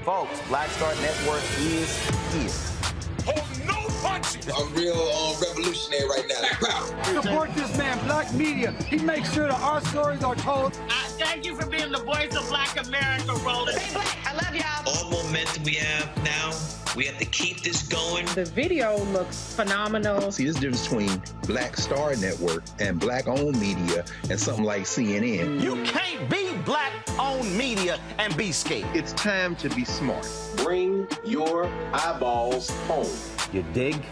Folks, Black Star Network is here. Hold no punches. I'm real revolutionary right now. Support this man, Black Media. He makes sure that our stories are told. Thank you for being the voice of Black America, Roland. Stay black. I love y'all. All momentum we have now, we have to keep this going. The video looks phenomenal. See, this difference between Black Star Network and Black-owned media and something like CNN. You can't be Black-owned media and be scared. It's time to be smart. Bring your eyeballs home. You dig?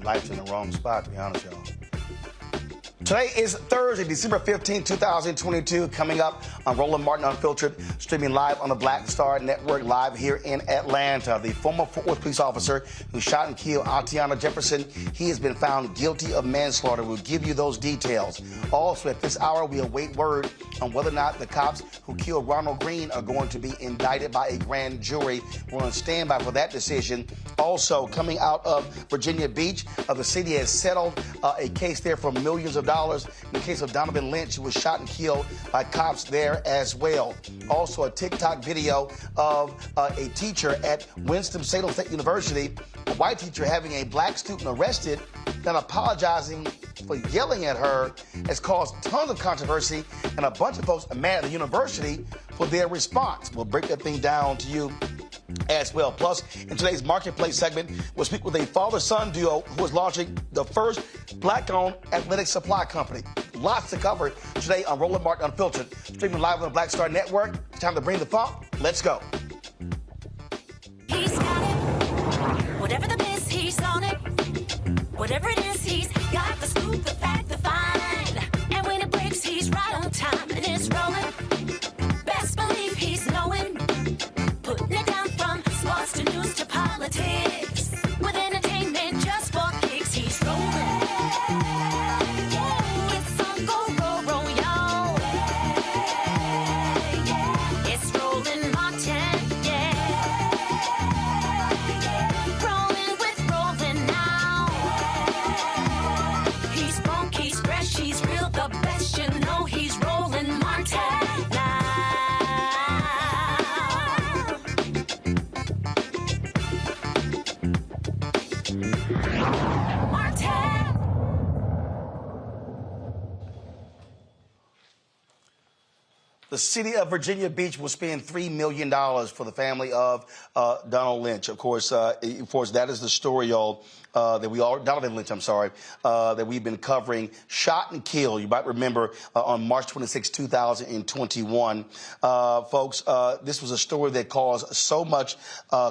Life's in the wrong spot, to be honest, y'all. Today is Thursday, December 15, 2022, coming up on Roland Martin Unfiltered, streaming live on the Black Star Network, live here in Atlanta. The former Fort Worth police officer who shot and killed Atatiana Jefferson, he has been found guilty of manslaughter. We'll give you those details. Also, at this hour, we await word on whether or not the cops who killed Ronald Greene are going to be indicted by a grand jury. We're on standby for that decision. Also, coming out of Virginia Beach, the city has settled a case there for millions of dollars in the case of Donovon Lynch, who was shot and killed by cops there as well. Also, a TikTok video of a teacher at Winston-Salem State University, a white teacher having a black student arrested, then apologizing for yelling at her, has caused tons of controversy, and a bunch of folks are mad at the university for their response. We'll break that thing down to you as well. Plus, in today's Marketplace segment, we'll speak with a father-son duo who is launching the first Black-owned athletic supply company. Lots to cover today on Roland Martin Unfiltered, streaming live on the Black Star Network. It's time to bring the funk. Let's go. He's got it. Whatever the miss, he's on it. Whatever it is, he's got the scoop, the fact, the find. And when it breaks, he's right on time and it's rolling. Best believe he's knowing. Putting it down from sports to news to politics. With entertainment just for kicks, he's rolling. It's on go, y'all. It's Roland Martin, yeah. Rolling with Roland now. He's funky. The city of Virginia Beach will spend $3 million for the family of Donald Lynch. Of course, that is the story, y'all, Donovan Lynch, that we've been covering. Shot and killed, you might remember, on March 26, 2021. Folks, this was a story that caused so much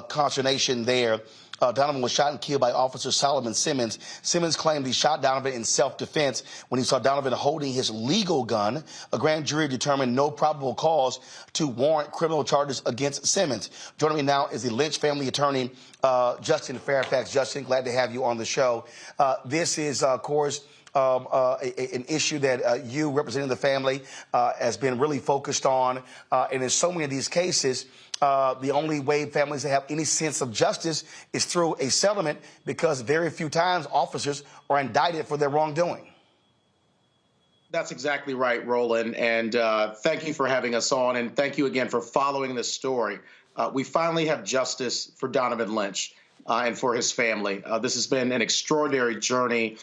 consternation there. Donovan was shot and killed by Officer Solomon Simmons. Simmons claimed he shot Donovan in self-defense when he saw Donovan holding his legal gun. A grand jury determined no probable cause to warrant criminal charges against Simmons. Joining me now is the Lynch family attorney, Justin Fairfax. Justin, glad to have you on the show. This is, of course, an issue that you, representing the family, has been really focused on. And in so many of these cases, the only way families have any sense of justice is through a settlement, because very few times officers are indicted for their wrongdoing. That's exactly right, Roland. And thank you for having us on. And thank you again for following this story. We finally have justice for Donovan Lynch and for his family. This has been an extraordinary journey,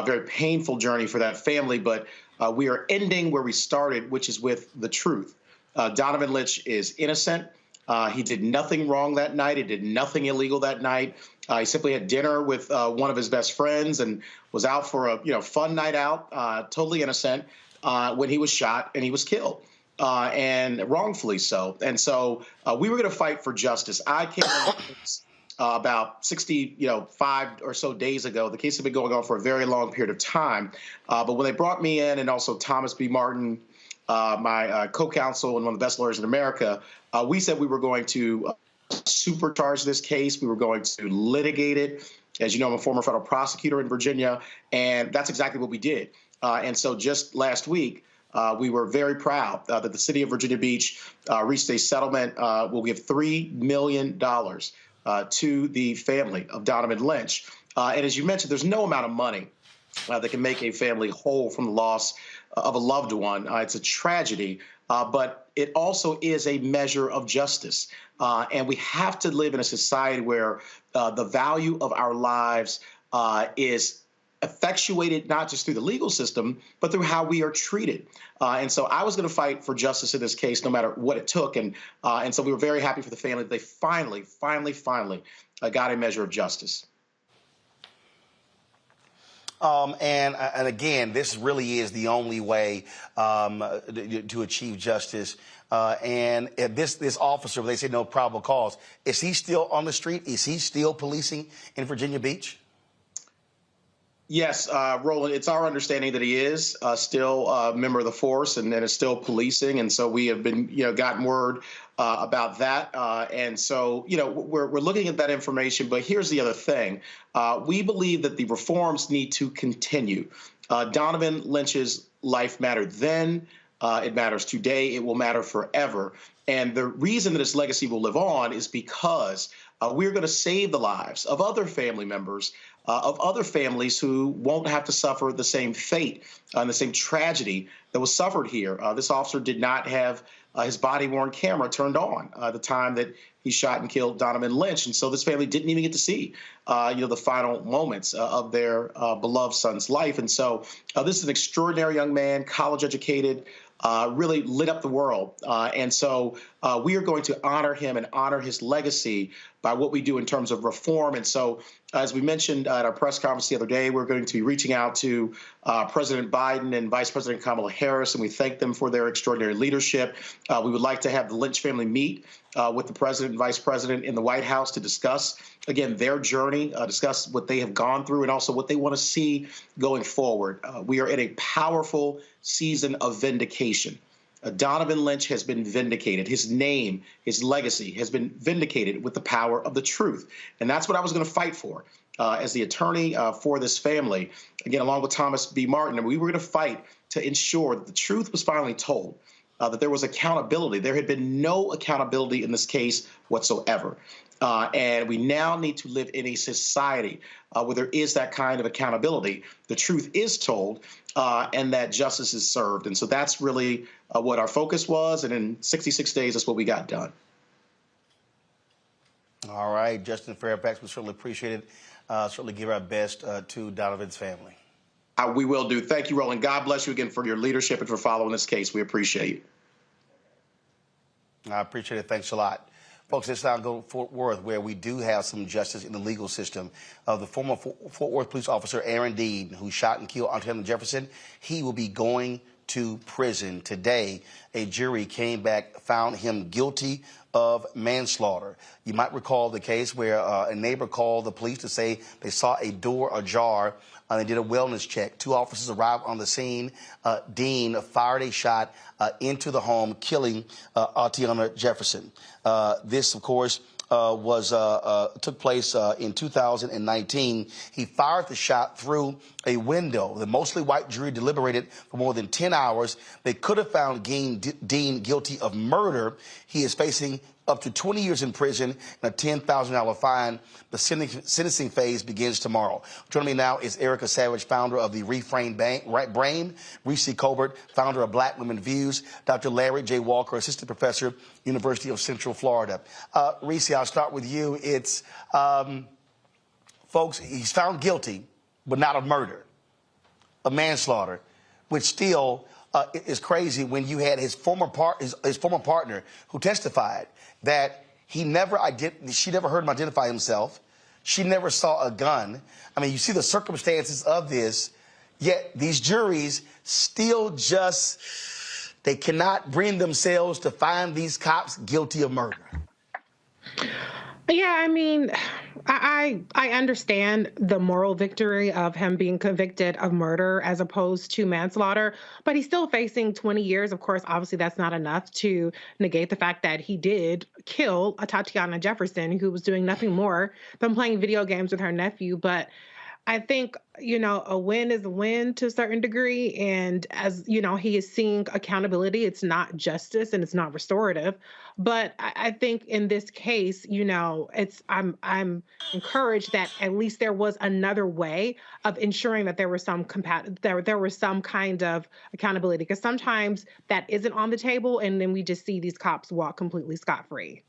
very painful journey for that family. But we are ending where we started, which is with the truth. Donovan Lynch is innocent. He did nothing wrong that night. He did nothing illegal that night. He simply had dinner with one of his best friends and was out for a fun night out, totally innocent, when he was shot and he was killed, and wrongfully so. And so we were going to fight for justice. I came about 65 or so days ago. The case had been going on for a very long period of time. But when they brought me in, and also Thomas B. Martin, my co-counsel and one of the best lawyers in America, we said we were going to supercharge this case. We were going to litigate it. As you know, I'm a former federal prosecutor in Virginia, and that's exactly what we did. And so just last week, we were very proud that the city of Virginia Beach reached a settlement. We'll give $3 million to the family of Donovan Lynch. And as you mentioned, there's no amount of money that can make a family whole from the loss of a loved one. It's a tragedy, but it also is a measure of justice. And we have to live in a society where the value of our lives is effectuated not just through the legal system, but through how we are treated. And so I was going to fight for justice in this case, no matter what it took. And so we were very happy for the family that they finally got a measure of justice. And again, this really is the only way to achieve justice. And this officer, they say no probable cause, is he still on the street? Is he still policing in Virginia Beach? Yes, Roland, it's our understanding that he is still a member of the force and is still policing. And so we have been, gotten word about that. And so, we're looking at that information. But here's the other thing. We believe that the reforms need to continue. Donovan Lynch's life mattered then. It matters today. It will matter forever. And the reason that his legacy will live on is because we're going to save the lives of other family members, of other families who won't have to suffer the same fate and the same tragedy that was suffered here. This officer did not have his body-worn camera turned on at the time that he shot and killed Donovan Lynch. And so this family didn't even get to see, the final moments of their beloved son's life. And so this is an extraordinary young man, college educated, really lit up the world. And so we are going to honor him and honor his legacy by what we do in terms of reform. And so, as we mentioned at our press conference the other day, we're going to be reaching out to President Biden and Vice President Kamala Harris, and we thank them for their extraordinary leadership. We would like to have the Lynch family meet with the president and vice president in the White House to discuss, again, their journey, discuss what they have gone through and also what they want to see going forward. We are in a powerful season of vindication. Donovan Lynch has been vindicated. His name, his legacy has been vindicated with the power of the truth. And that's what I was going to fight for as the attorney for this family, again, along with Thomas B. Martin. And we were going to fight to ensure that the truth was finally told, that there was accountability. There had been no accountability in this case whatsoever. And we now need to live in a society where there is that kind of accountability. The truth is told and that justice is served. And so that's really what our focus was. And in 66 days, that's what we got done. All right, Justin Fairfax, we certainly appreciate it. Certainly give our best to Donovan's family. We will do. Thank you, Roland. God bless you again for your leadership and for following this case. We appreciate it. I appreciate it. Thanks a lot. Folks, let's now go to Fort Worth, where we do have some justice in the legal system. The former Fort Worth police officer, Aaron Dean, who shot and killed Atatiana Jefferson, he will be going to prison today. A jury came back, found him guilty of manslaughter. You might recall the case where a neighbor called the police to say they saw a door ajar. They did a wellness check. 2 officers arrived on the scene. Dean fired a shot into the home, killing Atatiana Jefferson. This, of course, took place in 2019. He fired the shot through a window. The mostly white jury deliberated for more than 10 hours. They could have found Dean guilty of murder. He is facing up to 20 years in prison and a $10,000 fine. The sentencing phase begins tomorrow. Joining me now is Erica Savage, founder of the Reframed Brain, Reese Colbert, founder of Black Women Views, Dr. Larry J. Walker, assistant professor, University of Central Florida. Reese, I'll start with you. It's, folks, he's found guilty, but not of murder, of manslaughter, which still is crazy when you had his former partner who testified that she never heard him identify himself. She never saw a gun. I mean, you see the circumstances of this, yet these juries still they cannot bring themselves to find these cops guilty of murder. Yeah, I mean, I understand the moral victory of him being convicted of murder as opposed to manslaughter, but he's still facing 20 years. Of course, obviously that's not enough to negate the fact that he did kill Atatiana Jefferson, who was doing nothing more than playing video games with her nephew. But I think, a win is a win to a certain degree. And as, he is seeing accountability. It's not justice and it's not restorative. But I think in this case, I'm encouraged that at least there was another way of ensuring that there was there was some kind of accountability, because sometimes that isn't on the table. And then we just see these cops walk completely scot-free.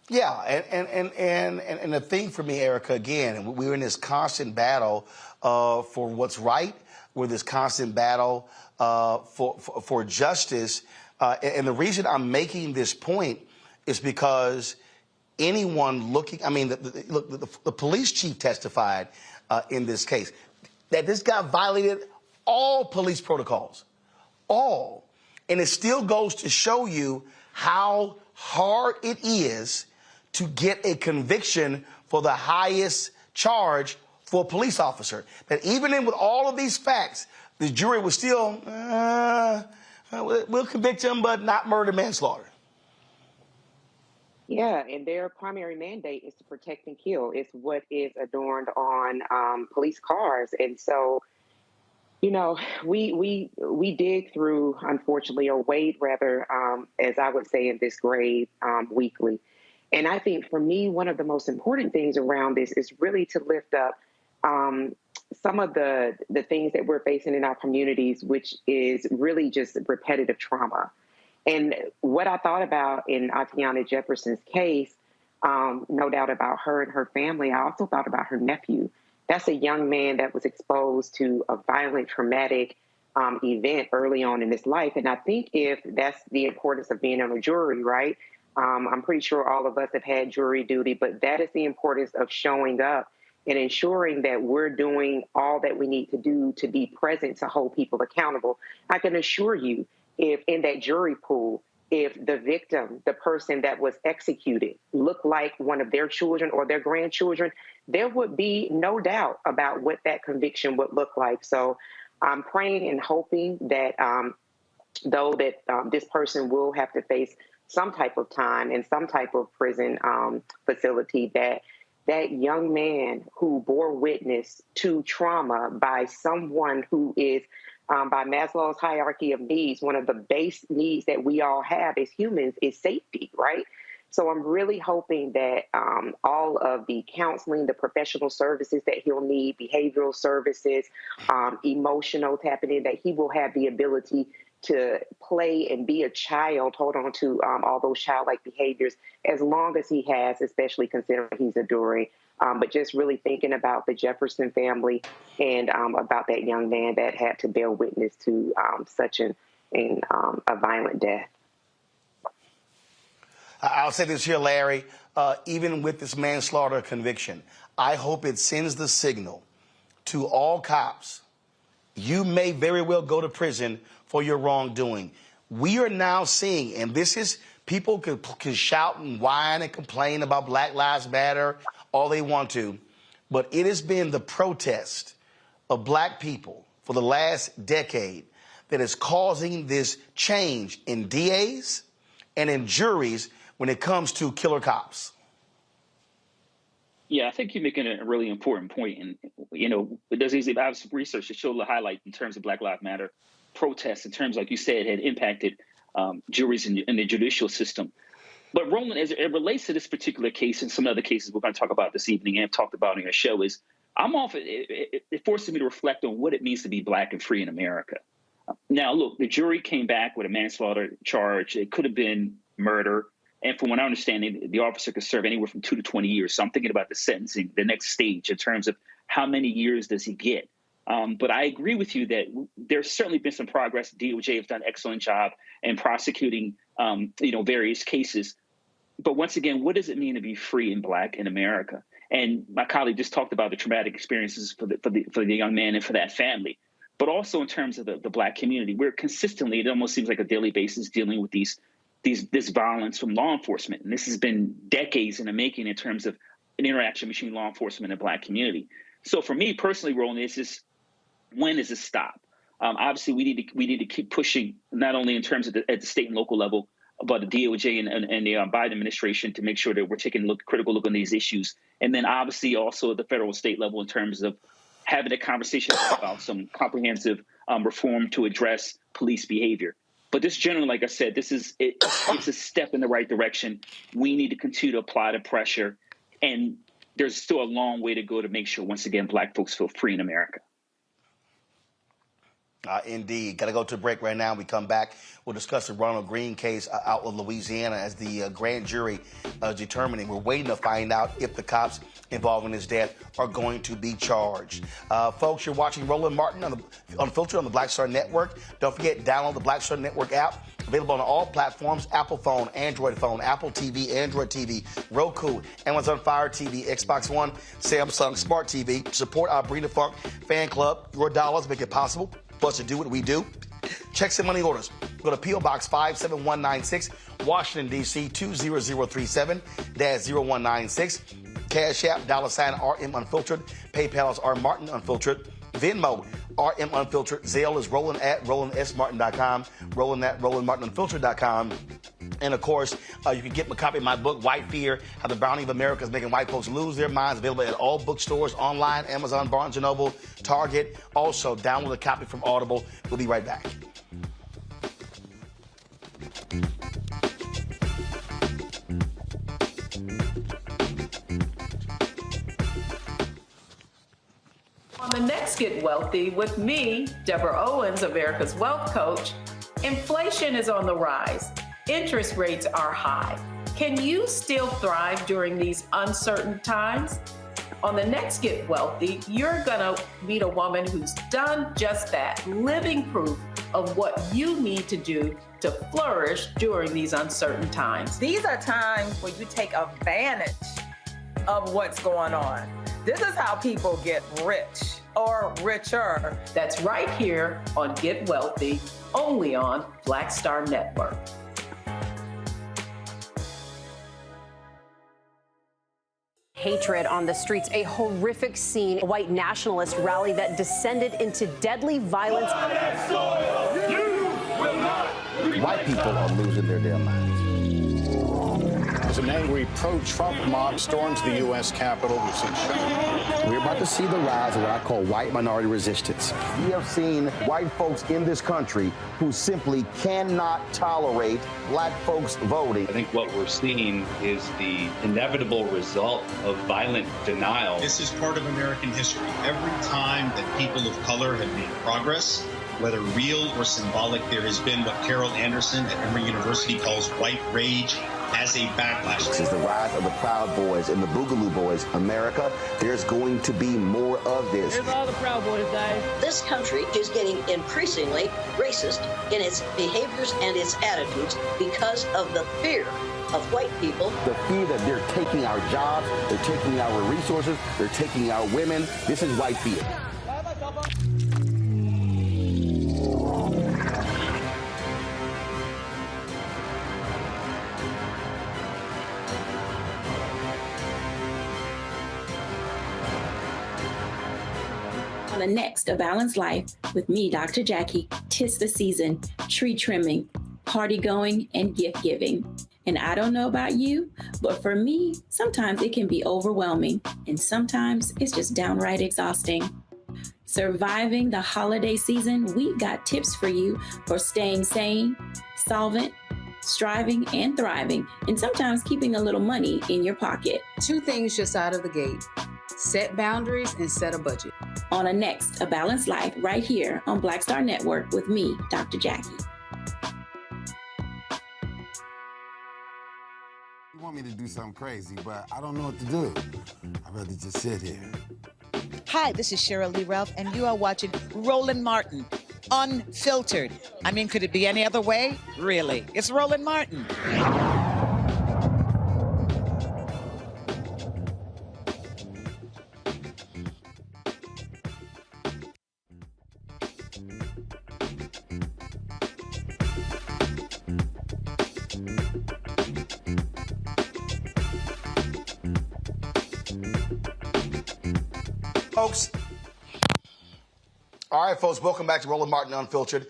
Yeah, and the thing for me, Erica, again, we're in this constant battle for what's right. We're in this constant battle for justice. And the reason I'm making this point is because anyone looking, I mean, the police chief testified in this case that this guy violated all police protocols, all. And it still goes to show you how hard it is to get a conviction for the highest charge for a police officer. That even with all of these facts, the jury was still, we'll convict him, but not murder, manslaughter. Yeah, and their primary mandate is to protect and kill. It's what is adorned on police cars. And so, we dig through, unfortunately, or wade rather, as I would say in this grade, weekly. And I think for me, one of the most important things around this is really to lift up some of the things that we're facing in our communities, which is really just repetitive trauma. And what I thought about in Atatiana Jefferson's case, no doubt about her and her family, I also thought about her nephew. That's a young man that was exposed to a violent, traumatic event early on in his life. And I think if that's the importance of being on a jury, right? I'm pretty sure all of us have had jury duty, but that is the importance of showing up and ensuring that we're doing all that we need to do to be present to hold people accountable. I can assure you, if in that jury pool, if the victim, the person that was executed, looked like one of their children or their grandchildren, there would be no doubt about what that conviction would look like. So I'm praying and hoping that this person will have to face some type of time in some type of prison facility, that young man who bore witness to trauma by someone who is, by Maslow's hierarchy of needs, one of the base needs that we all have as humans is safety, right? So I'm really hoping that all of the counseling, the professional services that he'll need, behavioral services, emotional tapping in, that he will have the ability to play and be a child, hold on to all those childlike behaviors as long as he has, especially considering he's adoring. But just really thinking about the Jefferson family and about that young man that had to bear witness to such a violent death. I'll say this here, Larry, even with this manslaughter conviction, I hope it sends the signal to all cops. You may very well go to prison for your wrongdoing. We are now seeing, and this is, people can shout and whine and complain about Black Lives Matter all they want to, but it has been the protest of black people for the last decade that is causing this change in DAs and in juries when it comes to killer cops. Yeah, I think you're making a really important point. And, you know, there's obviously research to show the highlight in terms of Black Lives Matter protests, in terms, like you said, had impacted juries in the judicial system. But Roland, as it relates to this particular case and some other cases we're going to talk about this evening and have talked about in our show, is it forces me to reflect on what it means to be black and free in America. Now, look, the jury came back with a manslaughter charge. It could have been murder. And from what I understand, the officer could serve anywhere from 2 to 20 years. So I'm thinking about the sentencing, the next stage in terms of how many years does he get. But I agree with you that there's certainly been some progress. DOJ has done an excellent job in prosecuting, various cases. But once again, what does it mean to be free and black in America? And my colleague just talked about the traumatic experiences for the young man and for that family. But also in terms of the black community, we're consistently, it almost seems like a daily basis, dealing with this violence from law enforcement. And this has been decades in the making in terms of an interaction between law enforcement and the black community. So for me personally, Roland, it's just, when does it stop? Obviously, we need to keep pushing, not only in terms of at the state and local level, but the DOJ and the Biden administration, to make sure that we're taking a critical look on these issues. And then obviously also at the federal state level in terms of having a conversation about some comprehensive reform to address police behavior. But this generally, like I said, it's a step in the right direction. We need to continue to apply the pressure. And there's still a long way to go to make sure, once again, black folks feel free in America. Indeed. Got to go to a break right now. We come back. We'll discuss the Ronald Greene case out of Louisiana as the grand jury determining. We're waiting to find out if the cops involved in his death are going to be charged. Folks, you're watching Roland Martin Unfiltered on the Black Star Network. Don't forget, download the Black Star Network app. Available on all platforms: Apple phone, Android phone, Apple TV, Android TV, Roku, Amazon Fire TV, Xbox One, Samsung Smart TV. Support our Brina Funk fan club. Your dollars make it possible for us to do what we do. Checks and money orders. Go to P.O. Box 57196, Washington, D.C. 20037-0196. Cash App, $RM Unfiltered. PayPal is R Martin Unfiltered. Venmo, RM Unfiltered. Zelle is Roland at RolandSMartin.com. Roland at RolandMartinUnfiltered.com. And, of course, you can get a copy of my book, White Fear, How the Browning of America is Making White Folks Lose Their Minds, available at all bookstores, online, Amazon, Barnes & Noble, Target. Also, download a copy from Audible. We'll be right back. On the next Get Wealthy with me, Deborah Owens, America's Wealth Coach, inflation is on the rise. Interest rates are high. Can you still thrive during these uncertain times? On the next Get Wealthy, you're gonna meet a woman who's done just that, living proof of what you need to do to flourish during these uncertain times. These are times where you take advantage of what's going on. This is how people get rich or richer. That's right here on Get Wealthy, only on Black Star Network. Hatred on the streets, a horrific scene, a white nationalist rally that descended into deadly violence. White people are losing their damn minds. As an angry pro-Trump mob storms the U.S. Capitol, we've seen shooting. We're about to see the rise of what I call white minority resistance. We have seen white folks in this country who simply cannot tolerate black folks voting. I think what we're seeing is the inevitable result of violent denial. This is part of American history. Every time that people of color have made progress, whether real or symbolic, there has been what Carol Anderson at Emory University calls white rage, as a backlash. This is the rise of the Proud Boys and the Boogaloo Boys. America, there's going to be more of this. Here's all the Proud Boys, guys. This country is getting increasingly racist in its behaviors and its attitudes because of the fear of white people. The fear that they're taking our jobs, they're taking our resources, they're taking our women. This is white fear. On the next A Balanced Life with me, Dr. Jackie, 'tis the season, tree trimming, party going, and gift giving. And I don't know about you, but for me, sometimes it can be overwhelming, and sometimes it's just downright exhausting. Surviving the holiday season, we've got tips for you for staying sane, solvent, striving, and thriving, and sometimes keeping a little money in your pocket. 2 things just out of the gate: set boundaries and set a budget. On a next A Balanced Life right here on Black Star Network with me, Dr. Jackie. You want me to do something crazy, but I don't know what to do. I'd rather just sit here. Hi, this is Cheryl Lee Ralph, and you are watching Roland Martin, Unfiltered. I mean, could it be any other way? Really? It's Roland Martin. Folks. All right, folks, welcome back to Roland Martin Unfiltered,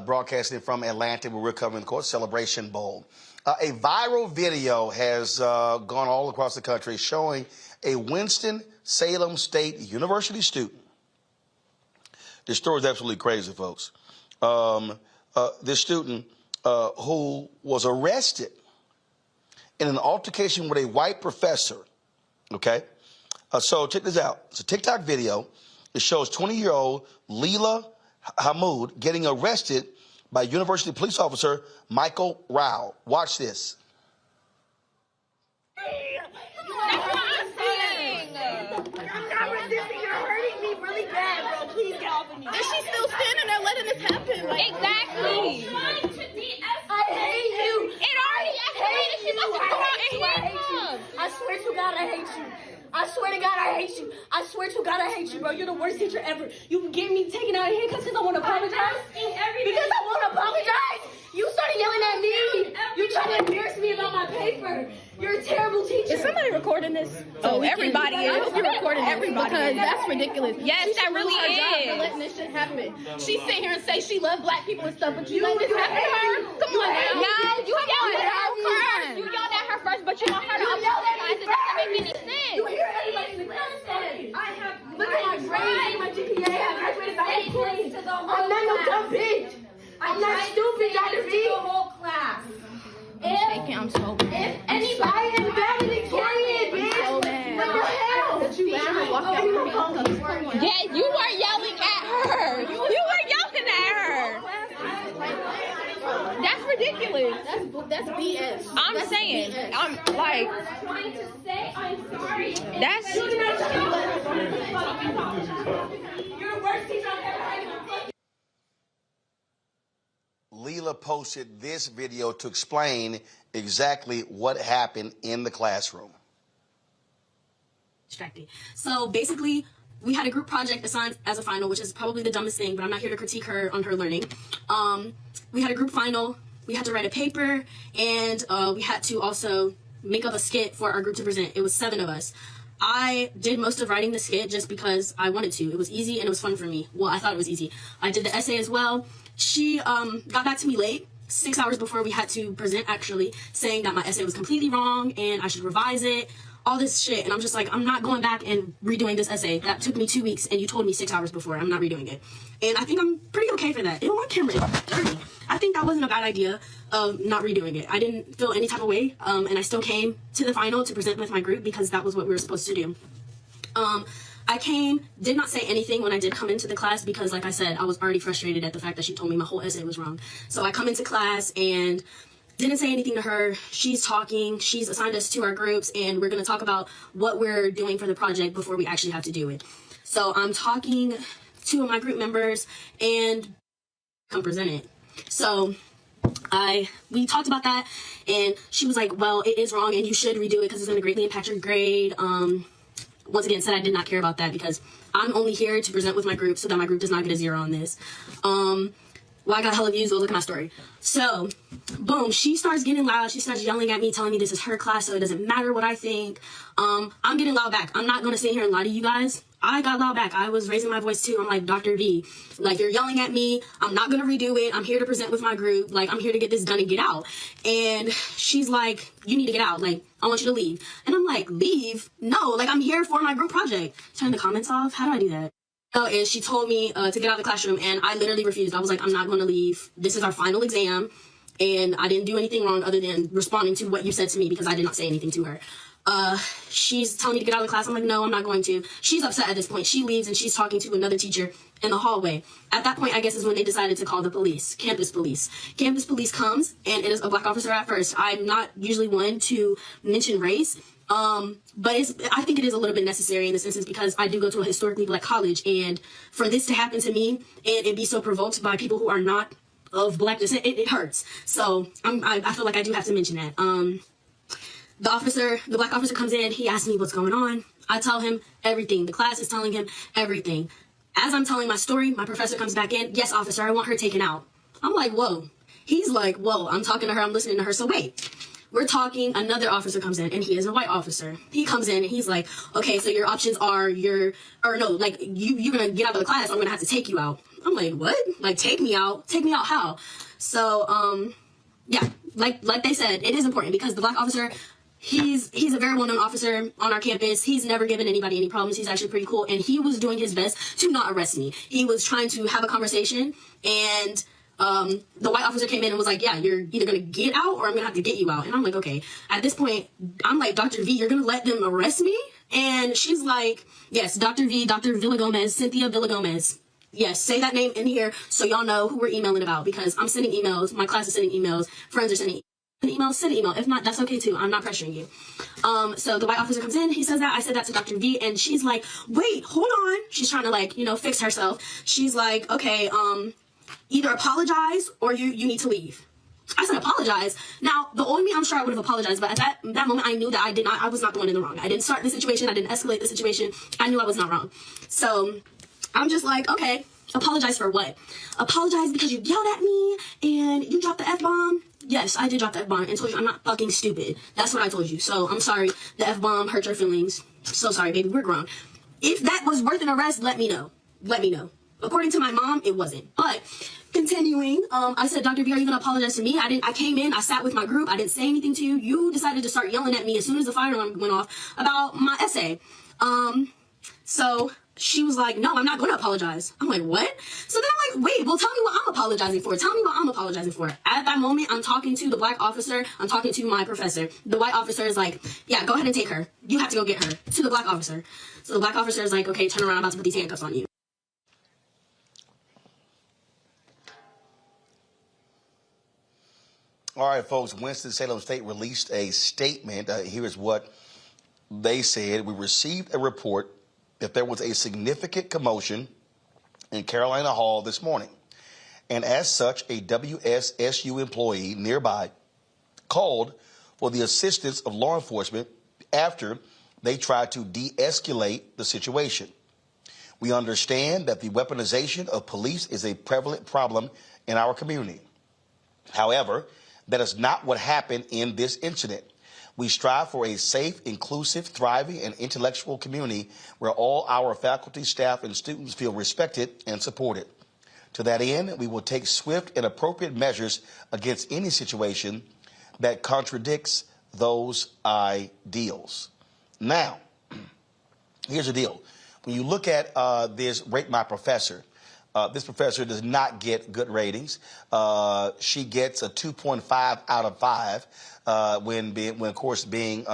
broadcasting from Atlanta, where we're covering the course Celebration Bowl. A viral video has gone all across the country showing a Winston-Salem State University student. This story is absolutely crazy, folks. This student who was arrested in an altercation with a white professor, okay? So check this out. It's a TikTok video. It shows 20-year-old Leila Hamoud getting arrested by university police officer Michael Rao. Watch this. That's what I'm saying. I'm not resisting. You're hurting me really bad, bro. Please get off of me. And she's still standing there letting this happen. Like, exactly. I hate you. It already escalated. She's about to go out and hit him. I swear to God, I hate you. I swear to God, I hate you. I swear to God, I hate you, bro. You're the worst teacher ever. You get me taken out of here because I want to apologize? Because I want to apologize? You started yelling at me. You tried to embarrass me about my paper. You're a terrible teacher. Is somebody recording this? Oh, everybody is. I hope you're recording everybody because that's ridiculous. Yes, she that really is. is. For letting this shit happen. She sit here and say she loves black people and stuff, but you let this happen to her? Come on now. No, you yelled at her first. You yelled at her first, but you want her to apologize. It doesn't make any sense. You hear everybody in the class say, look at my grades, my GPA, I graduated by 8 points. I'm not no dumb bitch. I'm not stupid, Dr. V. The whole class. I'm so mad. I am valedictorian, bitch. So mad. What the hell? That you laughed and walked out of me. Yeah, you were yelling at her. You were yelling at her. That's ridiculous. That's BS. I'm saying. BS. I'm like. Trying to say I'm sorry. That's. You're the worst teacher I've ever had. Leila posted this video to explain exactly what happened in the classroom. Distracting. So basically, we had a group project assigned as a final, which is probably the dumbest thing, but I'm not here to critique her on her learning. We had a group final. We had to write a paper, and we had to also make up a skit for our group to present. It was 7 of us. I did most of writing the skit just because I wanted to. It was easy and it was fun for me. Well, I thought it was easy. I did the essay as well. She got back to me late, 6 hours before we had to present, actually, saying that my essay was completely wrong and I should revise it, all this shit. And I'm just like, I'm not going back and redoing this essay. That took me 2 weeks and you told me 6 hours before. I'm not redoing it. And I think I'm pretty okay for that. On camera, it's dirty. I think that wasn't a bad idea of not redoing it. I didn't feel any type of way, and I still came to the final to present with my group because that was what we were supposed to do. I did not say anything when I did come into the class because, like I said, I was already frustrated at the fact that she told me my whole essay was wrong. So I come into class and Didn't say anything to her. She's talking. She's assigned us to our groups, and we're going to talk about what we're doing for the project before we actually have to do it. So I'm talking to my group members and come present it. So we talked about that, and she was like, well, it is wrong and you should redo it because it's going to greatly impact your grade. Once again, said I did not care about that because I'm only here to present with my group so that my group does not get a 0 on this. Well, I got hella views. Well, look at my story. So, boom, she starts getting loud. She starts yelling at me, telling me this is her class, so it doesn't matter what I think. I'm getting loud back. I'm not going to sit here and lie to you guys. I got loud back. I was raising my voice too. I'm like, Dr. V, like, you're yelling at me. I'm not going to redo it. I'm here to present with my group. Like, I'm here to get this done and get out. And she's like, you need to get out. Like, I want you to leave. And I'm like, leave? No, like, I'm here for my group project. Turn the comments off. How do I do that? And she told me to get out of the classroom, and I literally refused. I was like, I'm not going to leave. This is our final exam, and I didn't do anything wrong other than responding to what you said to me because I did not say anything to her. She's telling me to get out of the class. I'm like, no, I'm not going to. She's upset at this point. She leaves, and she's talking to another teacher in the hallway. At that point, I guess, is when they decided to call the police, campus police. Campus police comes, and it is a black officer at first. I'm not usually one to mention race. But I think it is a little bit necessary in this instance because I do go to a historically black college, and for this to happen to me and be so provoked by people who are not of black descent, it hurts. So I feel like I do have to mention that. The black officer comes in, he asks me what's going on. I tell him everything. The class is telling him everything. As I'm telling my story, my professor comes back in. Yes, officer, I want her taken out. I'm like, whoa. He's like, whoa, I'm talking to her, I'm listening to her. So wait. We're talking, another officer comes in, and he is a white officer. He comes in, and he's like, okay, so your options are you're gonna get out of the class, I'm gonna have to take you out. I'm like, what? Like, take me out? Take me out how? So, yeah, like they said, it is important because the black officer, he's a very well-known officer on our campus. He's never given anybody any problems. He's actually pretty cool, and he was doing his best to not arrest me. He was trying to have a conversation, and the white officer came in and was like, yeah, you're either going to get out or I'm going to have to get you out. And I'm like, okay. At this point, I'm like, Dr. V, you're going to let them arrest me? And she's like, yes, Dr. V, Dr. Villagomez, Cynthia Villagomez. Yes, say that name in here so y'all know who we're emailing about because I'm sending emails. My class is sending emails. Friends are sending emails. Send an email. If not, that's okay too. I'm not pressuring you. So the white officer comes in. He says that. I said that to Dr. V, and she's like, wait, hold on. She's trying to fix herself. She's like, okay, either apologize or you need to leave. I said apologize. Now, the old me, I'm sure I would have apologized, but at that moment, I knew that I was not the one in the wrong. I didn't start the situation. I didn't escalate the situation. I knew I was not wrong. So I'm just like, okay, apologize for what? Apologize because you yelled at me and you dropped the F-bomb? Yes, I did drop the F-bomb and told you I'm not fucking stupid. That's what I told you. So I'm sorry. The F-bomb hurt your feelings. So sorry, baby. We're grown. If that was worth an arrest, let me know. Let me know. According to my mom, it wasn't. But continuing, I said, Dr. B, are you going to apologize to me? I came in, I sat with my group, I didn't say anything to you. You decided to start yelling at me as soon as the fire alarm went off about my essay. So she was like, no, I'm not going to apologize. I'm like, what? So then I'm like, wait, well, tell me what I'm apologizing for. Tell me what I'm apologizing for. At that moment, I'm talking to the black officer. I'm talking to my professor. The white officer is like, yeah, go ahead and take her. You have to go get her. To the black officer. So the black officer is like, okay, turn around. I'm about to put these handcuffs on you. All right, folks, Winston-Salem State released a statement. Here is what they said. We received a report that there was a significant commotion in Carolina Hall this morning. And as such, a WSSU employee nearby called for the assistance of law enforcement after they tried to de-escalate the situation. We understand that the weaponization of police is a prevalent problem in our community. However, that is not what happened in this incident. We strive for a safe, inclusive, thriving, and intellectual community where all our faculty, staff, and students feel respected and supported. To that end, we will take swift and appropriate measures against any situation that contradicts those ideals. Now, here's the deal. When you look at this Rate My Professor, this professor does not get good ratings. She gets a 2.5 out of 5 when of course, being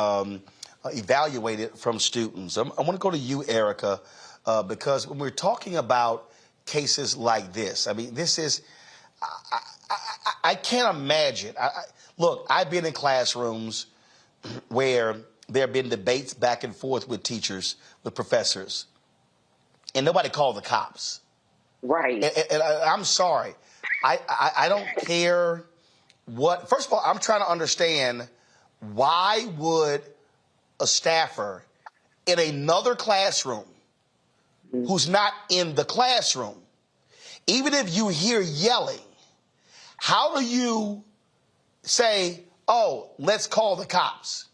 evaluated from students. I want to go to you, Erica, because when we're talking about cases like this, I mean, this is, I can't imagine. Look, I've been in classrooms where there have been debates back and forth with teachers, with professors, and nobody called the cops. Right. And I'm sorry. I don't care what. First of all, I'm trying to understand why would a staffer in another classroom who's not in the classroom, even if you hear yelling, how do you say, oh, let's call the cops?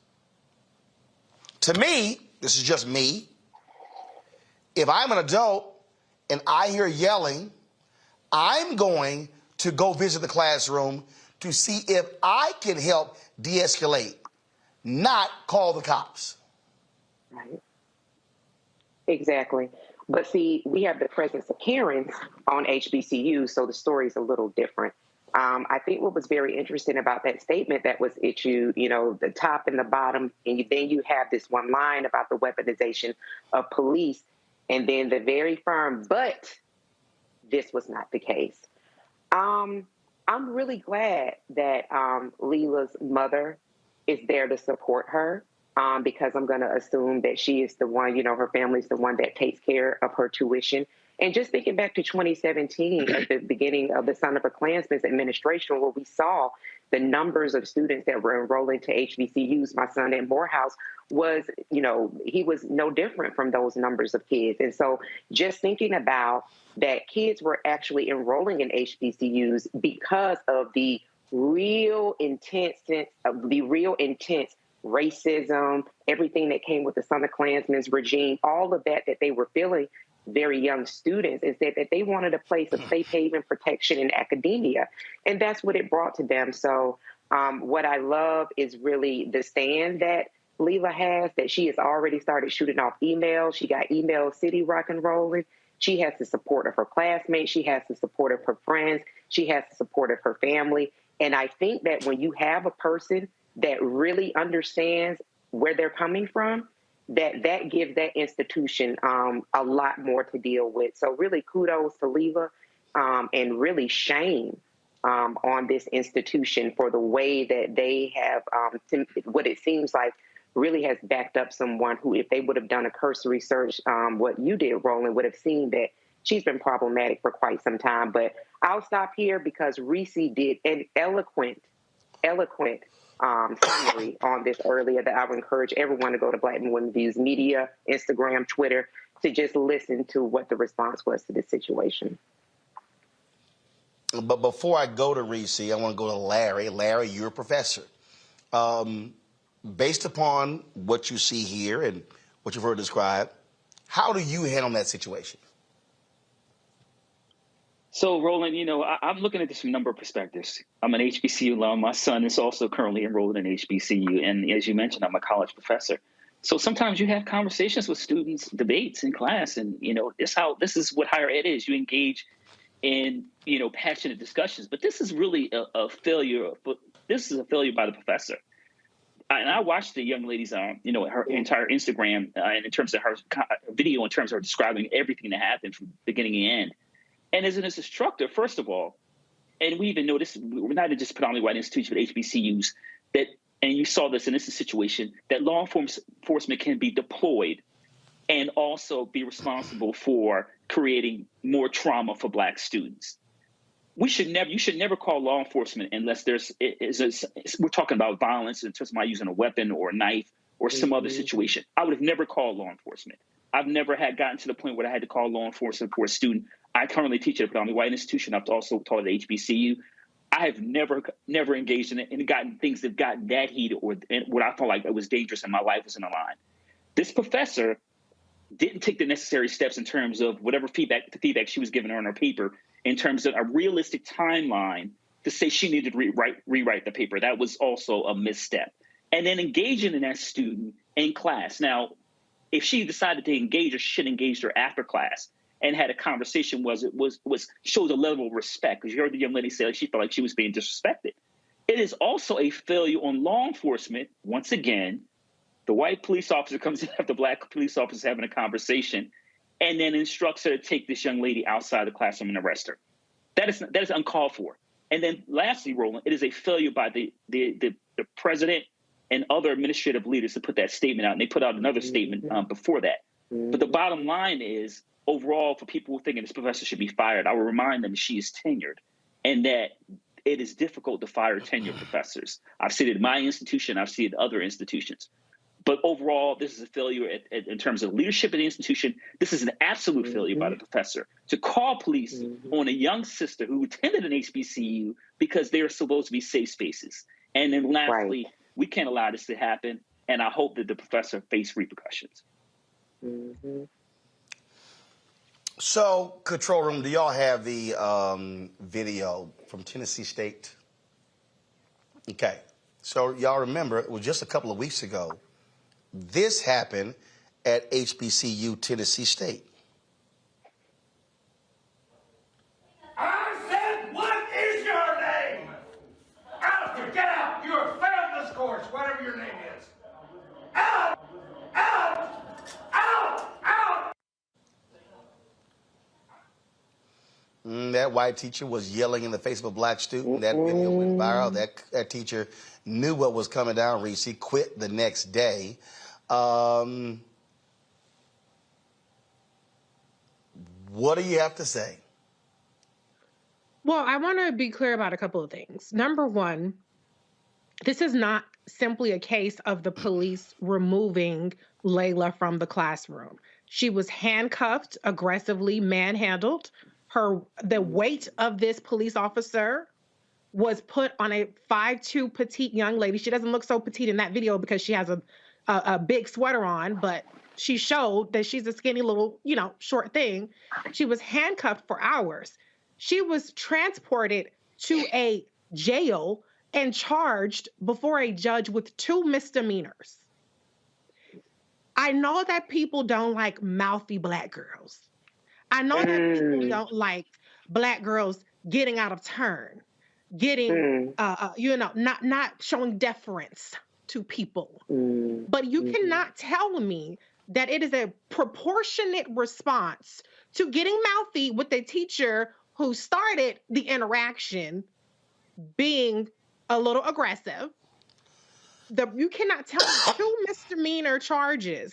To me, this is just me, if I'm an adult and I hear yelling, I'm going to go visit the classroom to see if I can help de-escalate, not call the cops. Right. Exactly. But see, we have the presence of Karens on HBCU, so the story's a little different. I think what was very interesting about that statement that was issued, you know, the top and the bottom, and then you have this one line about the weaponization of police, and then the very firm, but this was not the case. I'm really glad that Leila's mother is there to support her, because I'm going to assume that she is the one, you know, her family's the one that takes care of her tuition. And just thinking back to 2017, at the beginning of the Son of a Klansman's administration, where we saw the numbers of students that were enrolling to HBCUs, my son at Morehouse was, you know, he was no different from those numbers of kids. And so just thinking about that kids were actually enrolling in HBCUs because of the real intense racism, everything that came with the Son of Klansman's regime, all of that they were feeling, very young students, is that they wanted a place of safe haven, protection, in academia. And that's what it brought to them. So what I love is really the stand that Leila has, that she has already started shooting off emails. She got email city rock and rolling. She has the support of her classmates. She has the support of her friends. She has the support of her family. And I think that when you have a person that really understands where they're coming from, that gives that institution a lot more to deal with. So really kudos to Leila, and really shame on this institution for the way that they have, what it seems like, really has backed up someone who, if they would have done a cursory search, what you did, Roland, would have seen that she's been problematic for quite some time. But I'll stop here because Reese did an eloquent summary on this earlier, that I would encourage everyone to go to Black Women Views Media, Instagram, Twitter, to just listen to what the response was to this situation. But before I go to Reese, I want to go to Larry. Larry, you're a professor. Based upon what you see here and what you've heard described, how do you handle that situation? So, Roland, you know, I'm looking at this from a number of perspectives. I'm an HBCU alum. My son is also currently enrolled in HBCU. And as you mentioned, I'm a college professor. So sometimes you have conversations with students, debates in class. And, you know, this is what higher ed is. You engage in, you know, passionate discussions. But this is really a failure. This is a failure by the professor. And I watched the young lady's, you know, her entire Instagram, and in terms of her video, in terms of her describing everything that happened from beginning to end. And as an instructor, first of all, and we even know this, we're not just predominantly white institutions, but HBCUs, that, and you saw this in this situation, that law enforcement can be deployed and also be responsible for creating more trauma for Black students. You should never call law enforcement unless we're talking about violence in terms of my using a weapon or a knife or some other situation. I would have never called law enforcement. I've never gotten to the point where I had to call law enforcement for a student. I currently teach at a predominantly white institution. I've also taught at HBCU. I have never engaged in it and gotten things that gotten that heated or what I felt like it was dangerous and my life was in the line. This professor didn't take the necessary steps in terms of whatever feedback she was giving her on her paper, in terms of a realistic timeline to say she needed to rewrite the paper. That was also a misstep. And then engaging in that student in class. Now, if she decided to engage her, she should have engaged her after class and had a conversation showed a level of respect, because you heard the young lady say like she felt like she was being disrespected. It is also a failure on law enforcement. Once again, the white police officer comes in after Black police officers having a conversation and then instructs her to take this young lady outside the classroom and arrest her. That is uncalled for. And then lastly, Roland, it is a failure by the president and other administrative leaders to put that statement out. And they put out another statement before that. But the bottom line is, overall, for people who thinking this professor should be fired, I will remind them that she is tenured and that it is difficult to fire tenured professors. I've seen it in my institution. I've seen it in other institutions. But overall, this is a failure in terms of leadership in the institution. This is an absolute failure by the professor to call police on a young sister who attended an HBCU because they are supposed to be safe spaces. And then lastly, we can't allow this to happen. And I hope that the professor face repercussions. So, control room, do y'all have the video from Tennessee State? Okay. So y'all remember, it was just a couple of weeks ago. This happened at HBCU Tennessee State. I said, what is your name? Out here, get out. You're failed this course, whatever your name is. Out! Out! Out! Out! That white teacher was yelling in the face of a black student. That video went viral. That teacher knew what was coming down, Reese. He quit the next day. What do you have to say? Well, I want to be clear about a couple of things. Number one, this is not simply a case of the police removing Layla from the classroom. She was handcuffed, aggressively manhandled. The weight of this police officer was put on a 5'2" petite young lady. She doesn't look so petite in that video because she has a big sweater on, but she showed that she's a skinny little, short thing. She was handcuffed for hours. She was transported to a jail and charged before a judge with 2 misdemeanors. I know that people don't like mouthy black girls. I know that people don't like black girls getting out of turn, getting, not showing deference to people. But you cannot tell me that it is a proportionate response to getting mouthy with a teacher who started the interaction being a little aggressive. You cannot tell me 2 misdemeanor charges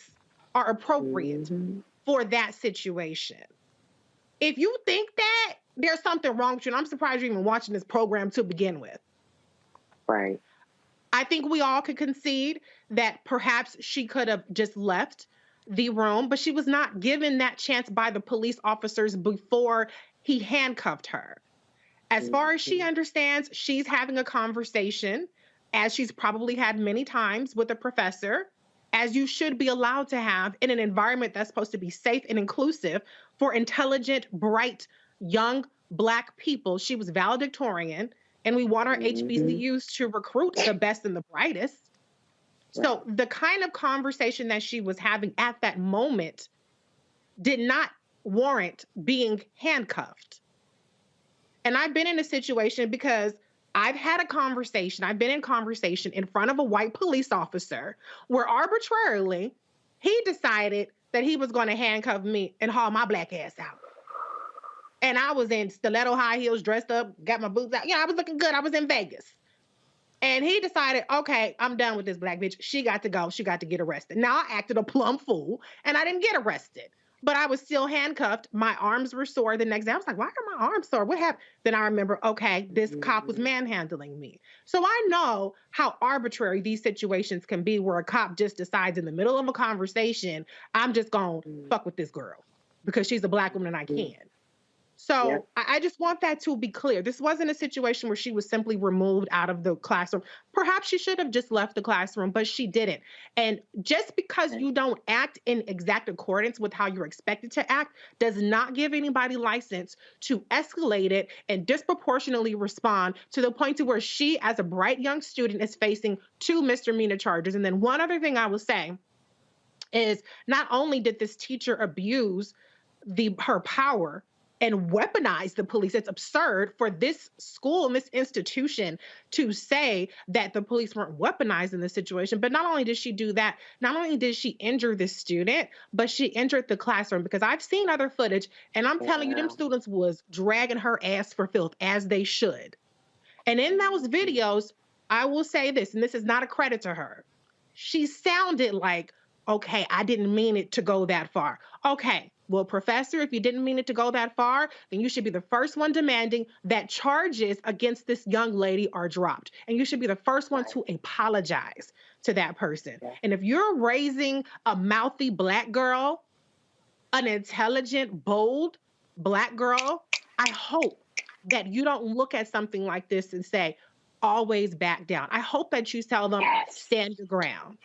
are appropriate for that situation. If you think that, there's something wrong with you, and I'm surprised you're even watching this program to begin with. Right. I think we all could concede that perhaps she could have just left the room, but she was not given that chance by the police officers before he handcuffed her. As far as she understands, she's having a conversation, as she's probably had many times with a professor, as you should be allowed to have in an environment that's supposed to be safe and inclusive for intelligent, bright, young Black people. She was valedictorian, and we want our HBCUs to recruit the best and the brightest. So the kind of conversation that she was having at that moment did not warrant being handcuffed. And I've been in a situation because I've had a conversation, I've been in conversation in front of a white police officer where arbitrarily he decided that he was going to handcuff me and haul my black ass out. And I was in stiletto high heels, dressed up, got my boots out. I was looking good. I was in Vegas. And he decided, okay, I'm done with this black bitch. She got to go. She got to get arrested. Now I acted a plumb fool and I didn't get arrested. But I was still handcuffed. My arms were sore the next day. I was like, why are my arms sore? What happened? Then I remember, okay, this cop was manhandling me. So I know how arbitrary these situations can be where a cop just decides in the middle of a conversation, I'm just going to fuck with this girl because she's a Black woman and I can. So I just want that to be clear. This wasn't a situation where she was simply removed out of the classroom. Perhaps she should have just left the classroom, but she didn't. And just because you don't act in exact accordance with how you're expected to act does not give anybody license to escalate it and disproportionately respond to the point to where she, as a bright young student, is facing 2 misdemeanor charges. And then one other thing I will say is not only did this teacher abuse her power and weaponize the police. It's absurd for this school and this institution to say that the police weren't weaponized in this situation. But not only did she do that, not only did she injure this student, but she injured the classroom, because I've seen other footage and I'm telling you, them students was dragging her ass for filth, as they should. And in those videos, I will say this, and this is not a credit to her. She sounded like, okay, I didn't mean it to go that far. Okay, well, professor, if you didn't mean it to go that far, then you should be the first one demanding that charges against this young lady are dropped. And you should be the first one to apologize to that person. And if you're raising a mouthy Black girl, an intelligent, bold Black girl, I hope that you don't look at something like this and say, always back down. I hope that you tell them, stand your ground.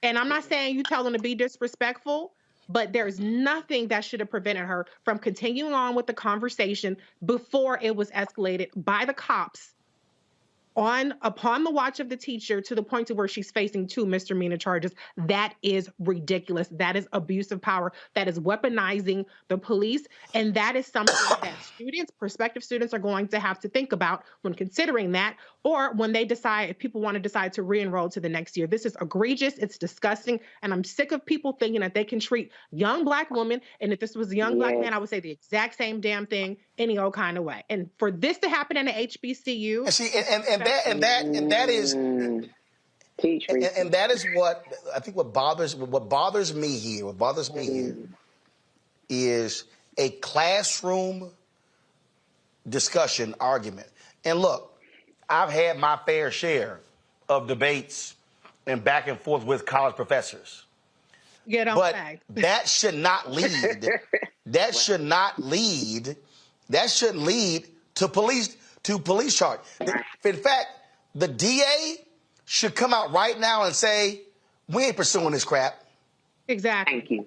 And I'm not saying you tell them to be disrespectful, but there's nothing that should have prevented her from continuing on with the conversation before it was escalated by the cops upon the watch of the teacher to the point to where she's facing 2 misdemeanor charges. That is ridiculous. That is abuse of power. That is weaponizing the police. And that is something that prospective students are going to have to think about when considering that, or when they decide, if people want to decide to re-enroll to the next year. This is egregious. It's disgusting. And I'm sick of people thinking that they can treat young Black women, and if this was a young Black man, I would say the exact same damn thing any old kind of way. And for this to happen in an HBCU, and that is what I think. What bothers me here is a classroom discussion argument. And look, I've had my fair share of debates and back and forth with college professors. But that should not lead. That shouldn't lead to police charge. In fact, the DA should come out right now and say, we ain't pursuing this crap. Exactly. Thank you.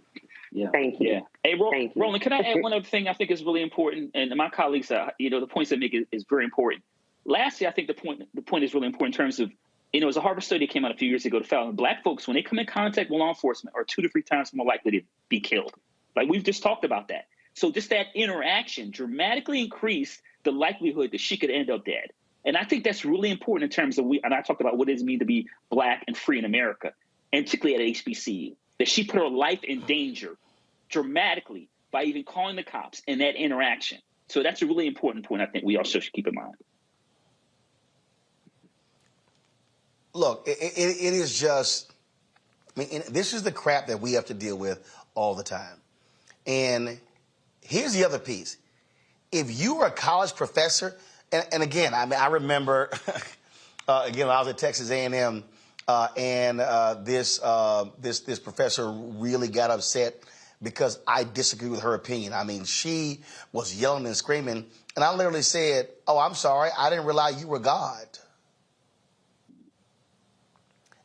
Yeah. Thank you. Yeah. Hey, Roland, can I add one other thing I think is really important? And my colleagues, the points they make is very important. Lastly, I think the point is really important in terms of, as a Harvard study came out a few years ago, to found Black folks, when they come in contact with law enforcement, are 2 to 3 times more likely to be killed. Like we've just talked about that. So just that interaction dramatically increased the likelihood that she could end up dead. And I think that's really important in terms of, and I talked about what it means to be Black and free in America, and particularly at HBCU, that she put her life in danger dramatically by even calling the cops and that interaction. So that's a really important point I think we also should keep in mind. Look, it is just, this is the crap that we have to deal with all the time. And here's the other piece. If you are a college professor, and again, I remember, again, I was at Texas A&M, and this professor really got upset because I disagreed with her opinion. I mean, she was yelling and screaming, and I literally said, "Oh, I'm sorry, I didn't realize you were God."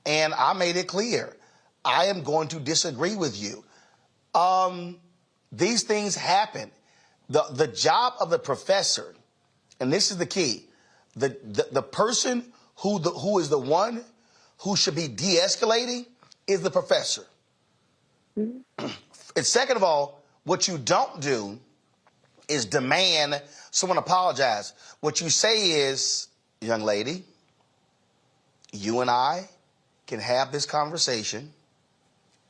And I made it clear, I am going to disagree with you. These things happen. The job of the professor, and this is the key, the person who is the one who should be de-escalating is the professor. And second of all, what you don't do is demand someone apologize. What you say is, young lady, you and I can have this conversation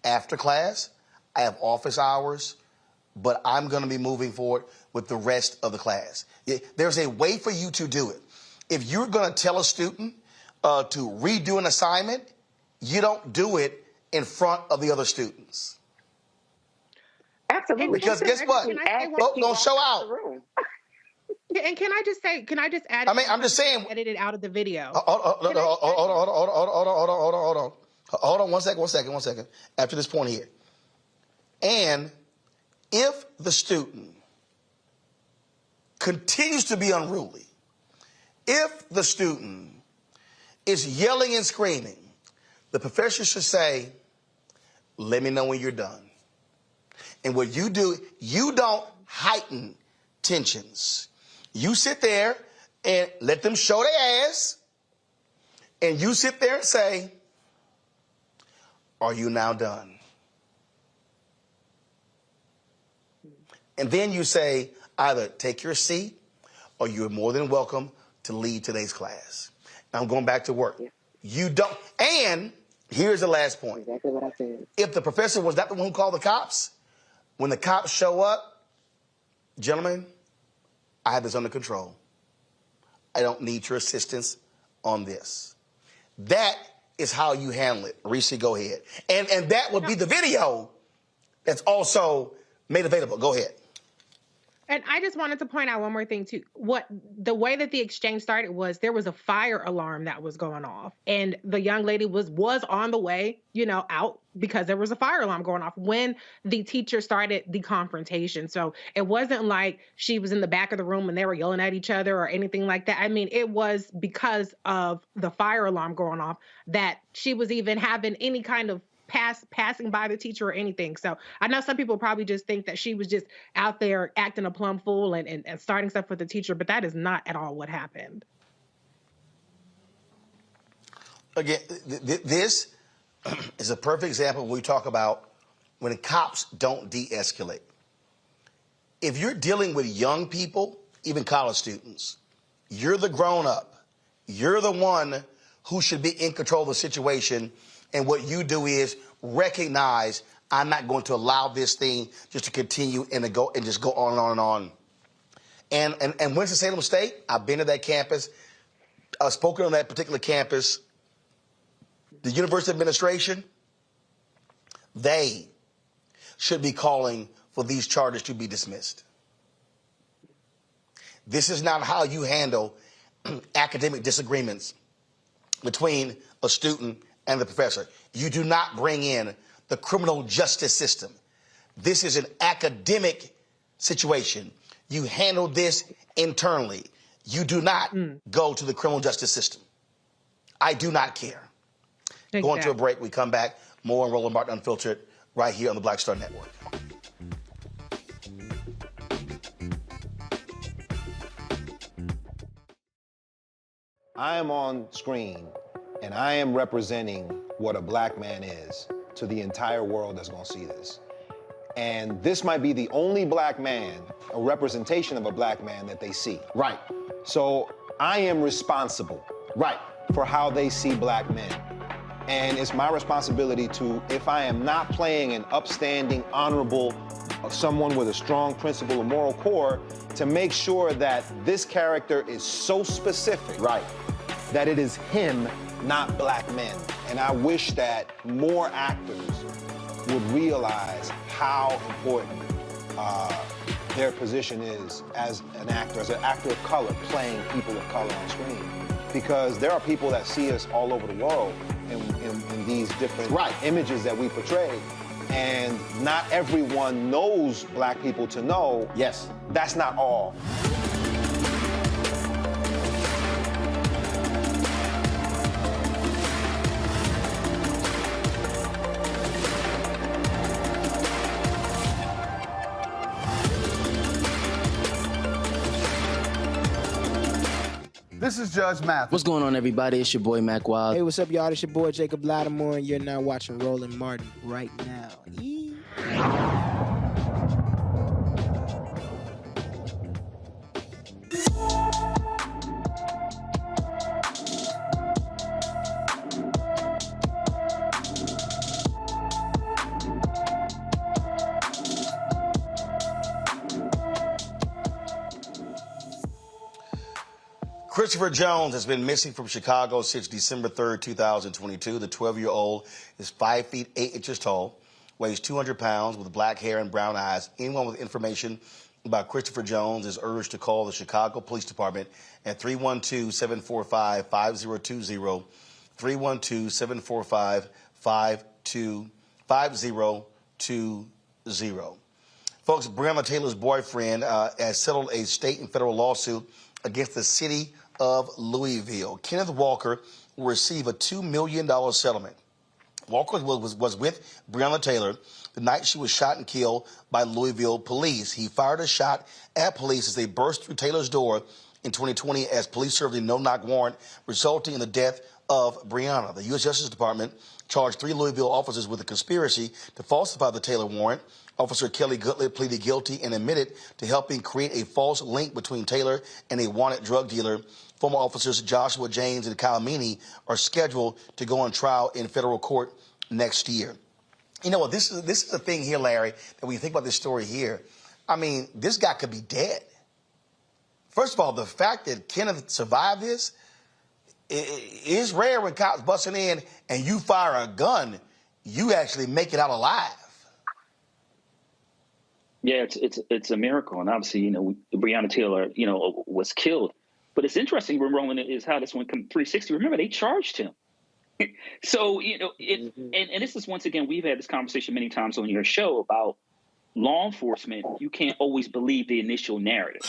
after class. I have office hours, but I'm going to be moving forward with the rest of the class. There's a way for you to do it. If you're going to tell a student to redo an assignment, you don't do it in front of the other students. Absolutely. Because guess what? Folks don't show out. And can I just add? I'm just saying. Edited out of the video. Hold on. One second. After this point here. And if the student continues to be unruly, if the student is yelling and screaming, the professor should say, let me know when you're done. And what you do, you don't heighten tensions. You sit there and let them show their ass, and you sit there and say, are you now done? And then you say, either take your seat or you're more than welcome to lead today's class. Now I'm going back to work. You don't. And here's the last point. Exactly what I said. If the professor was not the one who called the cops, when the cops show up, gentlemen, I have this under control. I don't need your assistance on this. That is how you handle it. Reese, go ahead. And that would be the video that's also made available. Go ahead. And I just wanted to point out one more thing too. The way that the exchange started was there was a fire alarm that was going off, and the young lady was on the way, out because there was a fire alarm going off when the teacher started the confrontation. So it wasn't like she was in the back of the room and they were yelling at each other or anything like that. I mean, it was because of the fire alarm going off that she was even having any kind of passing by the teacher or anything. So I know some people probably just think that she was just out there acting a plum fool and starting stuff with the teacher, but that is not at all what happened. Again, this is a perfect example when we talk about when cops don't de-escalate. If you're dealing with young people, even college students, you're the grown-up. You're the one who should be in control of the situation. And what you do is recognize, I'm not going to allow this thing just to continue and just go on and on and on. And Winston-Salem State, I've been to that campus. I've spoken on that particular campus. The university administration, they should be calling for these charges to be dismissed. This is not how you handle academic disagreements between a student and the professor. You do not bring in the criminal justice system. This is an academic situation. You handle this internally. You do not go to the criminal justice system. I do not care. Exactly. Going to a break. We come back. More on Roland Martin Unfiltered right here on the Black Star Network. I am on screen, and I am representing what a black man is to the entire world that's gonna see this. And this might be the only black man, a representation of a black man that they see. Right. So I am responsible, right, for how they see black men. And it's my responsibility to, if I am not playing an upstanding, honorable, someone with a strong principle and moral core, to make sure that this character is so specific, right, that it is him, not black men. And I wish that more actors would realize how important their position is as an actor of color, playing people of color on screen. Because there are people that see us all over the world in these different images that we portray. And not everyone knows black people to know, yes, that's not all. This is Judge Mathis. What's going on, everybody? It's your boy, Mac Wild. Hey, what's up, y'all? It's your boy, Jacob Lattimore, and you're now watching Roland Martin right now. Christopher Jones has been missing from Chicago since December 3rd, 2022. The 12-year-old is 5 feet 8 inches tall, weighs 200 pounds, with black hair and brown eyes. Anyone with information about Christopher Jones is urged to call the Chicago Police Department at 312-745-5020, 312-745-5020. Folks, Breonna Taylor's boyfriend has settled a state and federal lawsuit against the city of Louisville. Kenneth Walker will receive a $2 million settlement. Walker was with Breonna Taylor the night she was shot and killed by Louisville police. He fired a shot at police as they burst through Taylor's door in 2020 as police served a no-knock warrant, resulting in the death of Breonna. The U.S. Justice Department charged 3 Louisville officers with a conspiracy to falsify the Taylor warrant. Officer Kelly Goodlett pleaded guilty and admitted to helping create a false link between Taylor and a wanted drug dealer. Former officers Joshua James and Kyle Meany are scheduled to go on trial in federal court next year. You know what? This is the thing here, Larry, that when you think about this story here, I mean, this guy could be dead. first of all, the fact that Kenneth survived this is rare. When cops busting in and you fire a gun, you actually make it out alive. Yeah, it's a miracle, and obviously, Breonna Taylor, was killed. But it's interesting, Roland, is how this one come 360. Remember, they charged him. So, and this is, once again, we've had this conversation many times on your show about law enforcement. You can't always believe the initial narrative.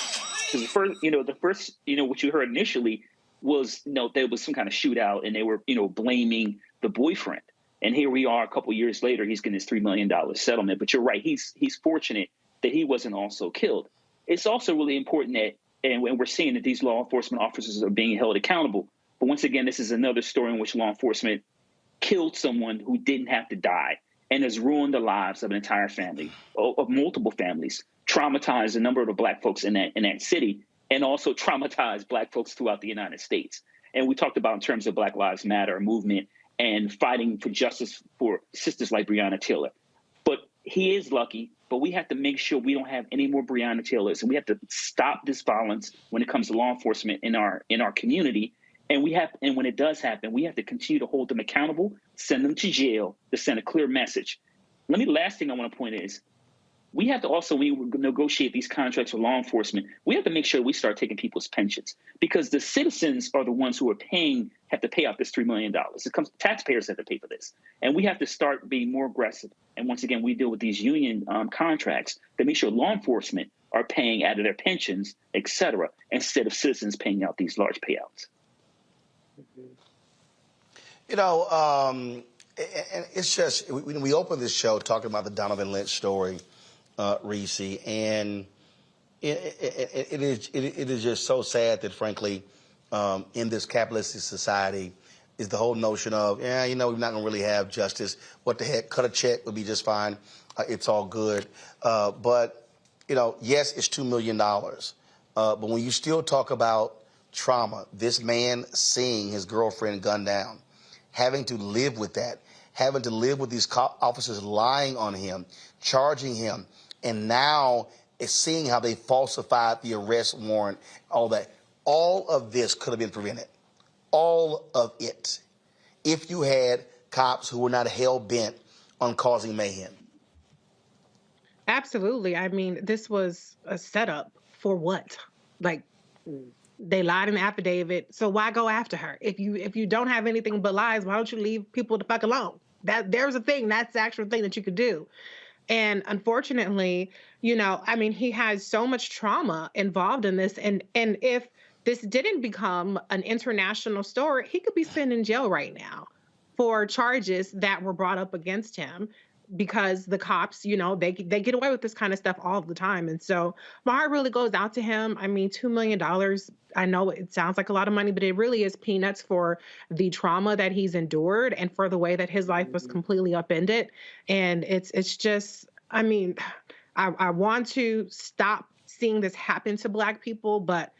Because the first, what you heard initially was, there was some kind of shootout, and they were, blaming the boyfriend. And here we are a couple years later, he's getting his $3 million settlement. But you're right, he's fortunate that he wasn't also killed. It's also really important that, and we're seeing that these law enforcement officers are being held accountable. But once again, this is another story in which law enforcement killed someone who didn't have to die and has ruined the lives of an entire family, of multiple families, traumatized a number of the Black folks in that city, and also traumatized Black folks throughout the United States. And we talked about in terms of Black Lives Matter movement and fighting for justice for sisters like Breonna Taylor. But he is lucky, but we have to make sure we don't have any more Breonna Taylors, and we have to stop this violence when it comes to law enforcement in our community. And when it does happen, we have to continue to hold them accountable, send them to jail, to send a clear message. Last thing I want to point is, we have to also, when we negotiate these contracts with law enforcement, we have to make sure we start taking people's pensions, because the citizens are the ones who have to pay out this $3 million. Taxpayers have to pay for this. And we have to start being more aggressive. And once again, we deal with these union contracts to make sure law enforcement are paying out of their pensions, et cetera, instead of citizens paying out these large payouts. And it's just, we opened this show talking about the Donovon Lynch story, Reese, and it is just so sad that, frankly, in this capitalistic society, is the whole notion of, we're not going to really have justice. What the heck? Cut a check would be just fine. It's all good. But yes, it's $2 million. But when you still talk about trauma, this man seeing his girlfriend gunned down, having to live with that, having to live with these officers lying on him, charging him, and now is seeing how they falsified the arrest warrant, all that. All of this could have been prevented. All of it. If you had cops who were not hell-bent on causing mayhem. Absolutely. I mean, this was a setup for what? Like, they lied in the affidavit, so why go after her? If you don't have anything but lies, why don't you leave people the fuck alone? There's a thing. That's the actual thing that you could do. And unfortunately, he has so much trauma involved in this. And if this didn't become an international story, he could be sitting in jail right now for charges that were brought up against him, because the cops, they get away with this kind of stuff all the time. And so my heart really goes out to him. I mean, $2 million, I know it sounds like a lot of money, but it really is peanuts for the trauma that he's endured and for the way that his life was completely upended. And it's just, I want to stop seeing this happen to Black people, but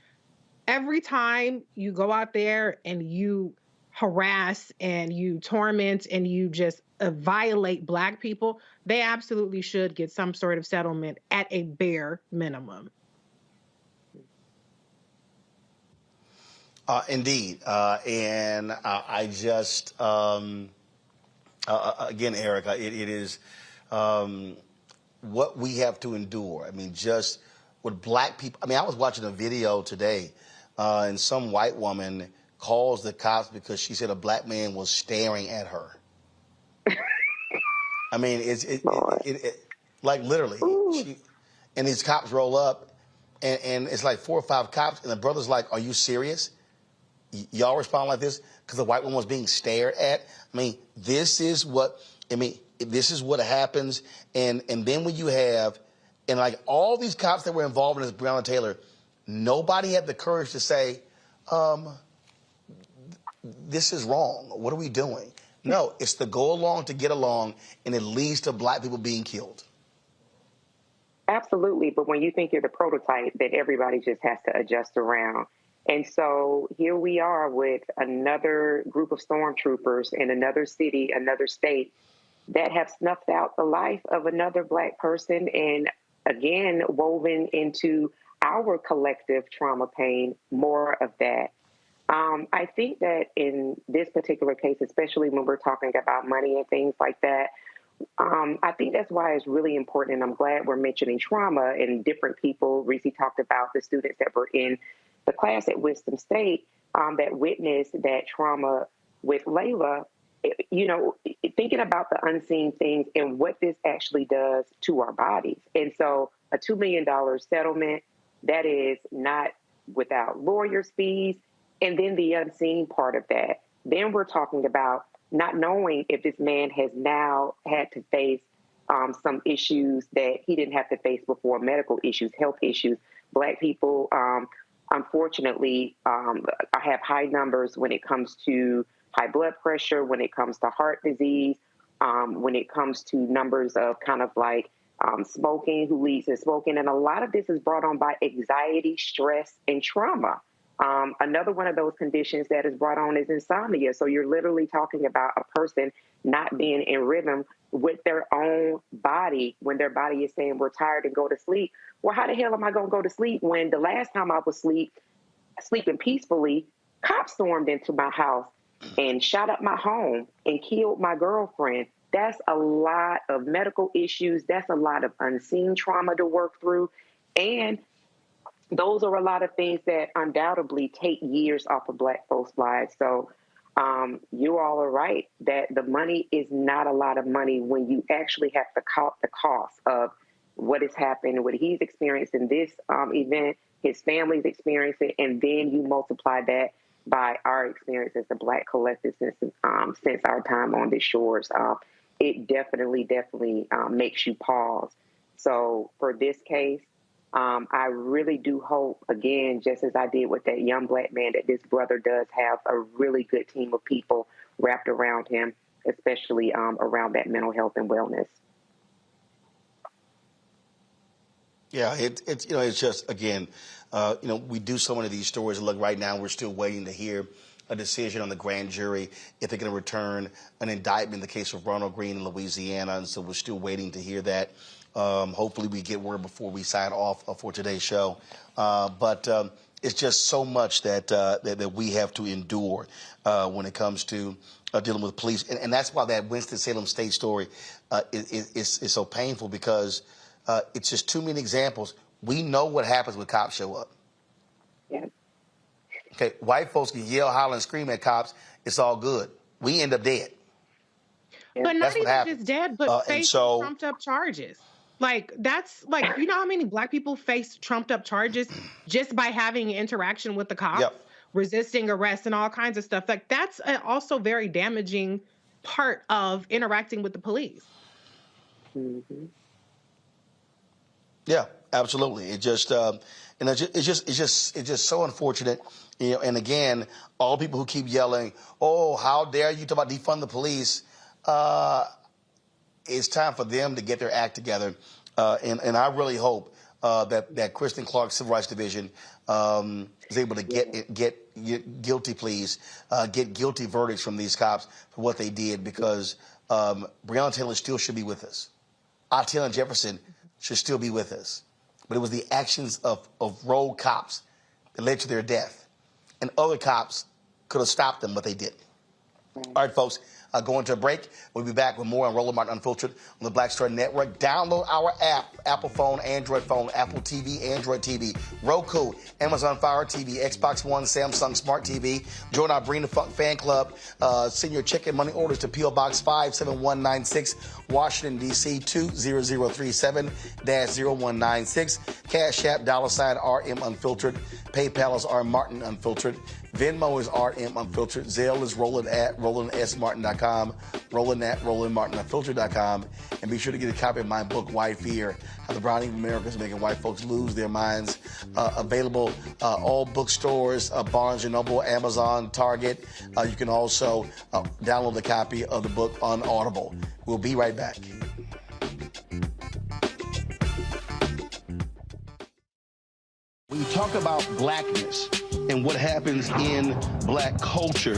every time you go out there and you harass and you torment and you just violate Black people, they absolutely should get some sort of settlement at a bare minimum. Indeed. And I just, again, Erica, it is what we have to endure. I mean, just with Black people. I mean, I was watching a video today, and some white woman calls the cops because she said a Black man was staring at her. I mean, like literally, and these cops roll up, and it's like 4 or 5 cops, and the brother's like, "Are you serious? Y'all respond like this?" Because the white woman was being stared at. I mean, this is what happens, and then when you have, and like all these cops that were involved in this Breonna Taylor, nobody had the courage to say, this is wrong. What are we doing? No, it's to go along to get along, and it leads to Black people being killed. Absolutely. But when you think you're the prototype, then everybody just has to adjust around. And so here we are with another group of stormtroopers in another city, another state, that have snuffed out the life of another Black person, and again, woven into our collective trauma pain, more of that. I think that in this particular case, especially when we're talking about money and things like that, I think that's why it's really important, and I'm glad we're mentioning trauma and different people. Reese talked about the students that were in the class at Winston State that witnessed that trauma with Layla, you know, thinking about the unseen things and what this actually does to our bodies. And so a $2 million settlement, that is not without lawyers' fees, and then the unseen part of that. Then we're talking about not knowing if this man has now had to face some issues that he didn't have to face before, medical issues, health issues. Black people, unfortunately, have high numbers when it comes to high blood pressure, when it comes to heart disease, when it comes to numbers of kind of like smoking, who leads to smoking. And a lot of this is brought on by anxiety, stress, and trauma. Another one of those conditions that is brought on is insomnia. So you're literally talking about a person not being in rhythm with their own body when their body is saying we're tired and go to sleep. Well, how the hell am I going to go to sleep when the last time I was sleeping peacefully, cops stormed into my house and shot up my home and killed my girlfriend? That's a lot of medical issues. That's a lot of unseen trauma to work through. And those are a lot of things that undoubtedly take years off of Black folks' lives. So you all are right that the money is not a lot of money when you actually have to count the cost of what has happened, what he's experienced in this event, his family's experiencing, and then you multiply that by our experience as the Black collective since our time on the shores. It definitely makes you pause. So for this case, I really do hope, again, just as I did with that young Black man, that this brother does have a really good team of people wrapped around him, especially around that mental health and wellness. Yeah, it's just, again, we do so many of these stories. Look, right now we're still waiting to hear a decision on the grand jury if they're going to return an indictment in the case of Ronald Greene in Louisiana, and so we're still waiting to hear that. Hopefully we get word before we sign off for today's show. But it's just so much that we have to endure when it comes to dealing with police. And that's why that Winston-Salem State story is so painful, because it's just too many examples. We know what happens when cops show up. Yeah. Okay, white folks can yell, holler, and scream at cops. It's all good. We end up dead. But not even just dead, but facing trumped up charges. Like, that's like, you know how many Black people face trumped up charges just by having interaction with the cops, resisting arrest and all kinds of stuff. Like, that's also very damaging part of interacting with the police. Mm-hmm. Yeah, absolutely. It just, it's just so unfortunate. And again, all people who keep yelling, "Oh, how dare you talk about defund the police?" It's time for them to get their act together. And I really hope that Kristen Clark's Civil Rights Division is able to get guilty pleas, get guilty verdicts from these cops for what they did, because Breonna Taylor still should be with us. Atatiana Jefferson should still be with us. But it was the actions of rogue cops that led to their death. And other cops could have stopped them, but they didn't. All right, folks. Going to a break. We'll be back with more on Roland Martin Unfiltered on the Black Star Network. Download our app, Apple phone, Android phone, Apple TV, Android TV, Roku, Amazon Fire TV, Xbox One, Samsung Smart TV. Join our Bring the Funk fan club. Send your check and money orders to P.O. Box 57196, Washington, D.C. 20037-0196. Cash App, $RM Unfiltered. PayPal is R Martin Unfiltered. Venmo is RM Unfiltered. Zelle is Roland at RolandSMartin.com. Roland at RolandMartinUnfiltered.com. And be sure to get a copy of my book, White Fear, How the Browning of America is Making White Folks Lose Their Minds. Available all bookstores, Barnes & Noble, Amazon, Target. You can also download a copy of the book on Audible. We'll be right back. When you talk about blackness and what happens in Black culture,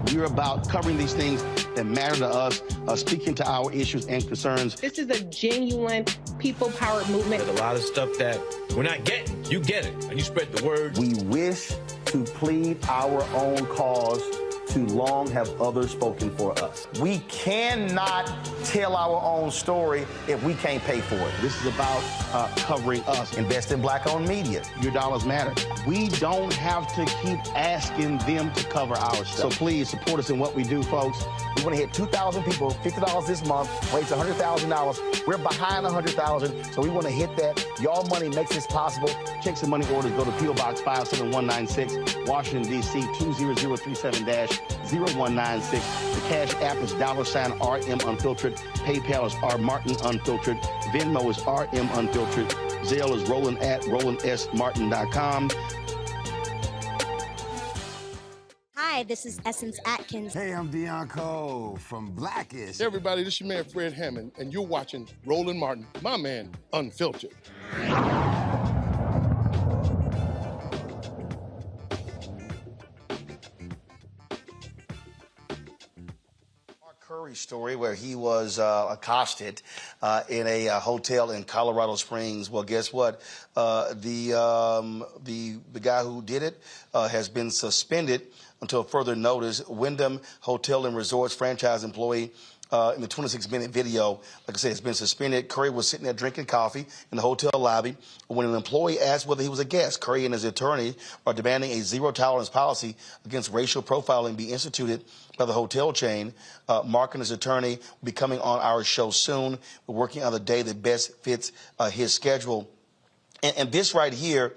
we're about covering these things that matter to us, speaking to our issues and concerns. This is a genuine people-powered movement. There's a lot of stuff that we're not getting. You get it, and you spread the word. We wish to plead our own cause. Too long have others spoken for us. We cannot tell our own story if we can't pay for it. This is about covering us. Invest in black-owned media. Your dollars matter. We don't have to keep asking them to cover our stuff. So please support us in what we do, folks. We want to hit 2,000 people, $50 this month, raise $100,000. We're behind $100,000, so we want to hit that. Y'all money makes this possible. Check some money orders. Go to P.O. Box 57196, Washington, D.C. 20037-0196. The Cash App is $RM Unfiltered. PayPal is R Martin Unfiltered. Venmo is RM Unfiltered. Zelle is Roland at RolandSMartin.com. Hi, this is Essence Atkins. Hey, I'm Deion Cole from Blackish. Hey, everybody, this is your man Fred Hammond, and you're watching Roland Martin, my man, Unfiltered. Curry story where he was accosted in a hotel in Colorado Springs. Well, guess what? The guy who did it has been suspended until further notice. Wyndham Hotel and Resorts franchise employee in the 26-minute video, like I said, has been suspended. Curry was sitting there drinking coffee in the hotel lobby when an employee asked whether he was a guest. Curry and his attorney are demanding a zero-tolerance policy against racial profiling be instituted by the hotel chain. Mark and his attorney will be coming on our show soon. We're working on the day that best fits his schedule. And this right here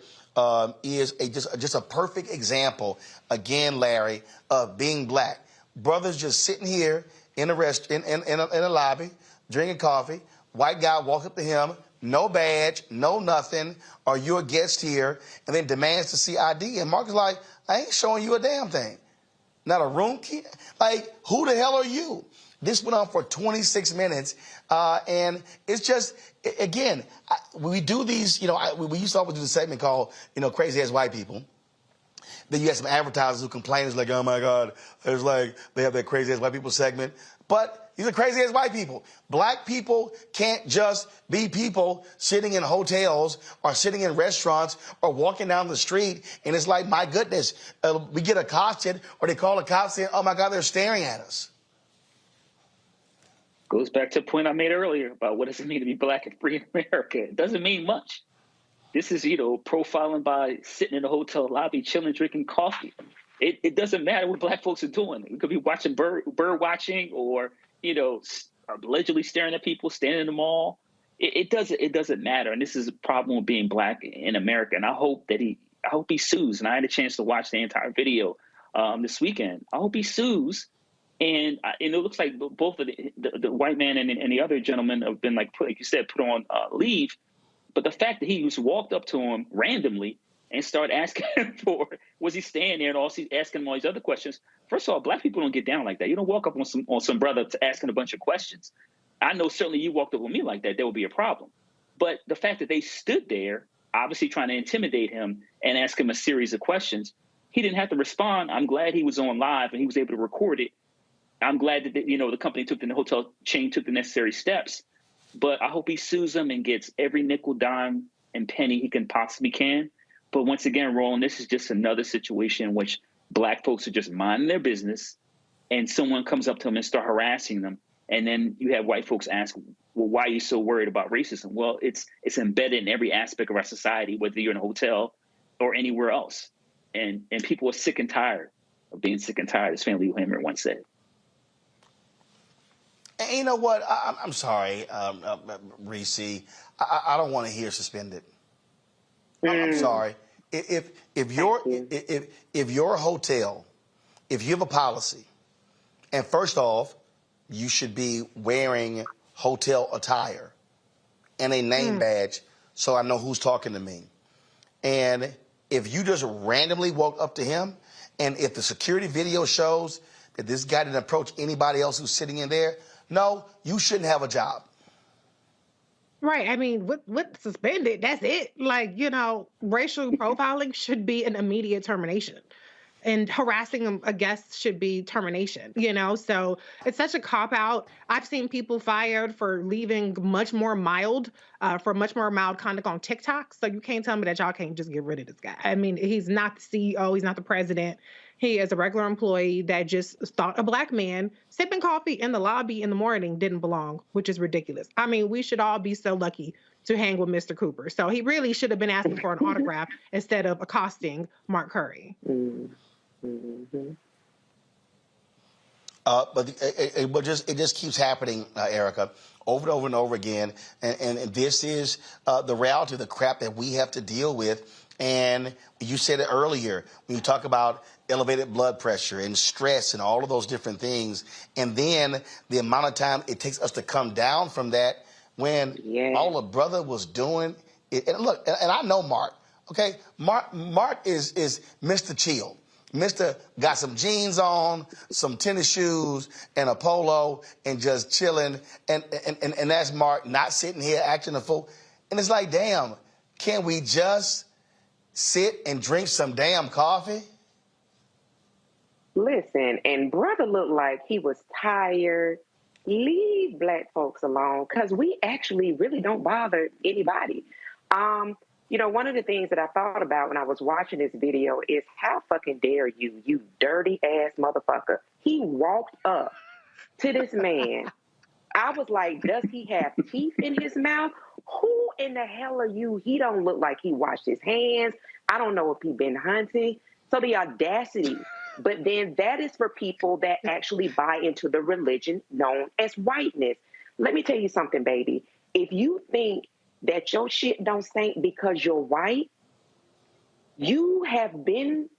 is just a perfect example, again, Larry, of being black. Brothers just sitting here in a lobby, drinking coffee. White guy walks up to him, no badge, no nothing. Are you a guest here? And then demands to see ID. And Mark is like, I ain't showing you a damn thing. Not a room key. Like, who the hell are you? This went on for 26 minutes. And it's just, again, we do these, we used to always do the segment called, Crazy Ass White People. Then you have some advertisers who complain, it's like, oh my God, it's like they have that crazy ass white people segment. But these are crazy ass white people. Black people can't just be people sitting in hotels or sitting in restaurants or walking down the street. And it's like, my goodness, we get accosted or they call the cops saying, oh my God, they're staring at us. Goes back to a point I made earlier about what does it mean to be black and free in America. It doesn't mean much. This is, profiling by sitting in a hotel lobby, chilling, drinking coffee. It doesn't matter what black folks are doing. We could be watching bird watching or, allegedly staring at people, standing in the mall. It doesn't matter. And this is a problem with being black in America. And I hope he sues. And I had a chance to watch the entire video this weekend. I hope he sues. And it looks like both of the white man and the other gentleman have been, like you said, put on leave. But the fact that he just walked up to him randomly and started asking him was he staying there, and also asking him all these other questions. First of all, black people don't get down like that. You don't walk up on some brother asking a bunch of questions. I know certainly you walked up with me like that, there would be a problem. But the fact that they stood there, obviously trying to intimidate him and ask him a series of questions, he didn't have to respond. I'm glad he was on live and he was able to record it. I'm glad that the company the hotel chain took the necessary steps. But I hope he sues them and gets every nickel, dime, and penny he can possibly can. But once again, Roland, this is just another situation in which black folks are just minding their business and someone comes up to them and start harassing them. And then you have white folks ask, well, why are you so worried about racism? Well, it's embedded in every aspect of our society, whether you're in a hotel or anywhere else. And people are sick and tired of being sick and tired, as Fannie Lou Hamer once said. And you know what? I'm sorry, Reese. I don't want to hear suspended. I'm sorry. If your hotel, if you have a policy, and first off, you should be wearing hotel attire and a name badge so I know who's talking to me. And if you just randomly walk up to him, and if the security video shows that this guy didn't approach anybody else who's sitting in there, no, you shouldn't have a job. Right. I mean, with suspended, that's it. Like, racial profiling should be an immediate termination. and harassing a guest should be termination, you know? So it's such a cop-out. I've seen people fired for leaving for much more mild conduct on TikTok. So you can't tell me that y'all can't just get rid of this guy. I mean, he's not the CEO, he's not the president. He is a regular employee that just thought a black man sipping coffee in the lobby in the morning didn't belong, which is ridiculous. I mean, we should all be so lucky to hang with Mr. Cooper. So he really should have been asking for an autograph instead of accosting Mark Curry. Mm-hmm. But it just keeps happening, Erica, over and over and over again. And this is the reality of the crap that we have to deal with. And you said it earlier when you talk about elevated blood pressure and stress and all of those different things. And then the amount of time it takes us to come down from that when all the brother was doing it. And look, and I know Mark, okay? Mark is Mr. Chill. Mr. got some jeans on, some tennis shoes, and a polo, and just chilling. And that's Mark, not sitting here acting a fool. And it's like, damn, can we just sit and drink some damn coffee? Listen, and brother looked like he was tired. Leave black folks alone, because we actually really don't bother anybody. You know, one of the things that I thought about when I was watching this video is how fucking dare you, you dirty ass motherfucker. He walked up to this man. I was like, does he have teeth in his mouth? Who in the hell are you? He don't look like he washed his hands. I don't know if he been hunting. So the audacity. But then that is for people that actually buy into the religion known as whiteness. Let me tell you something, baby. If you think that your shit don't stink because you're white, you have been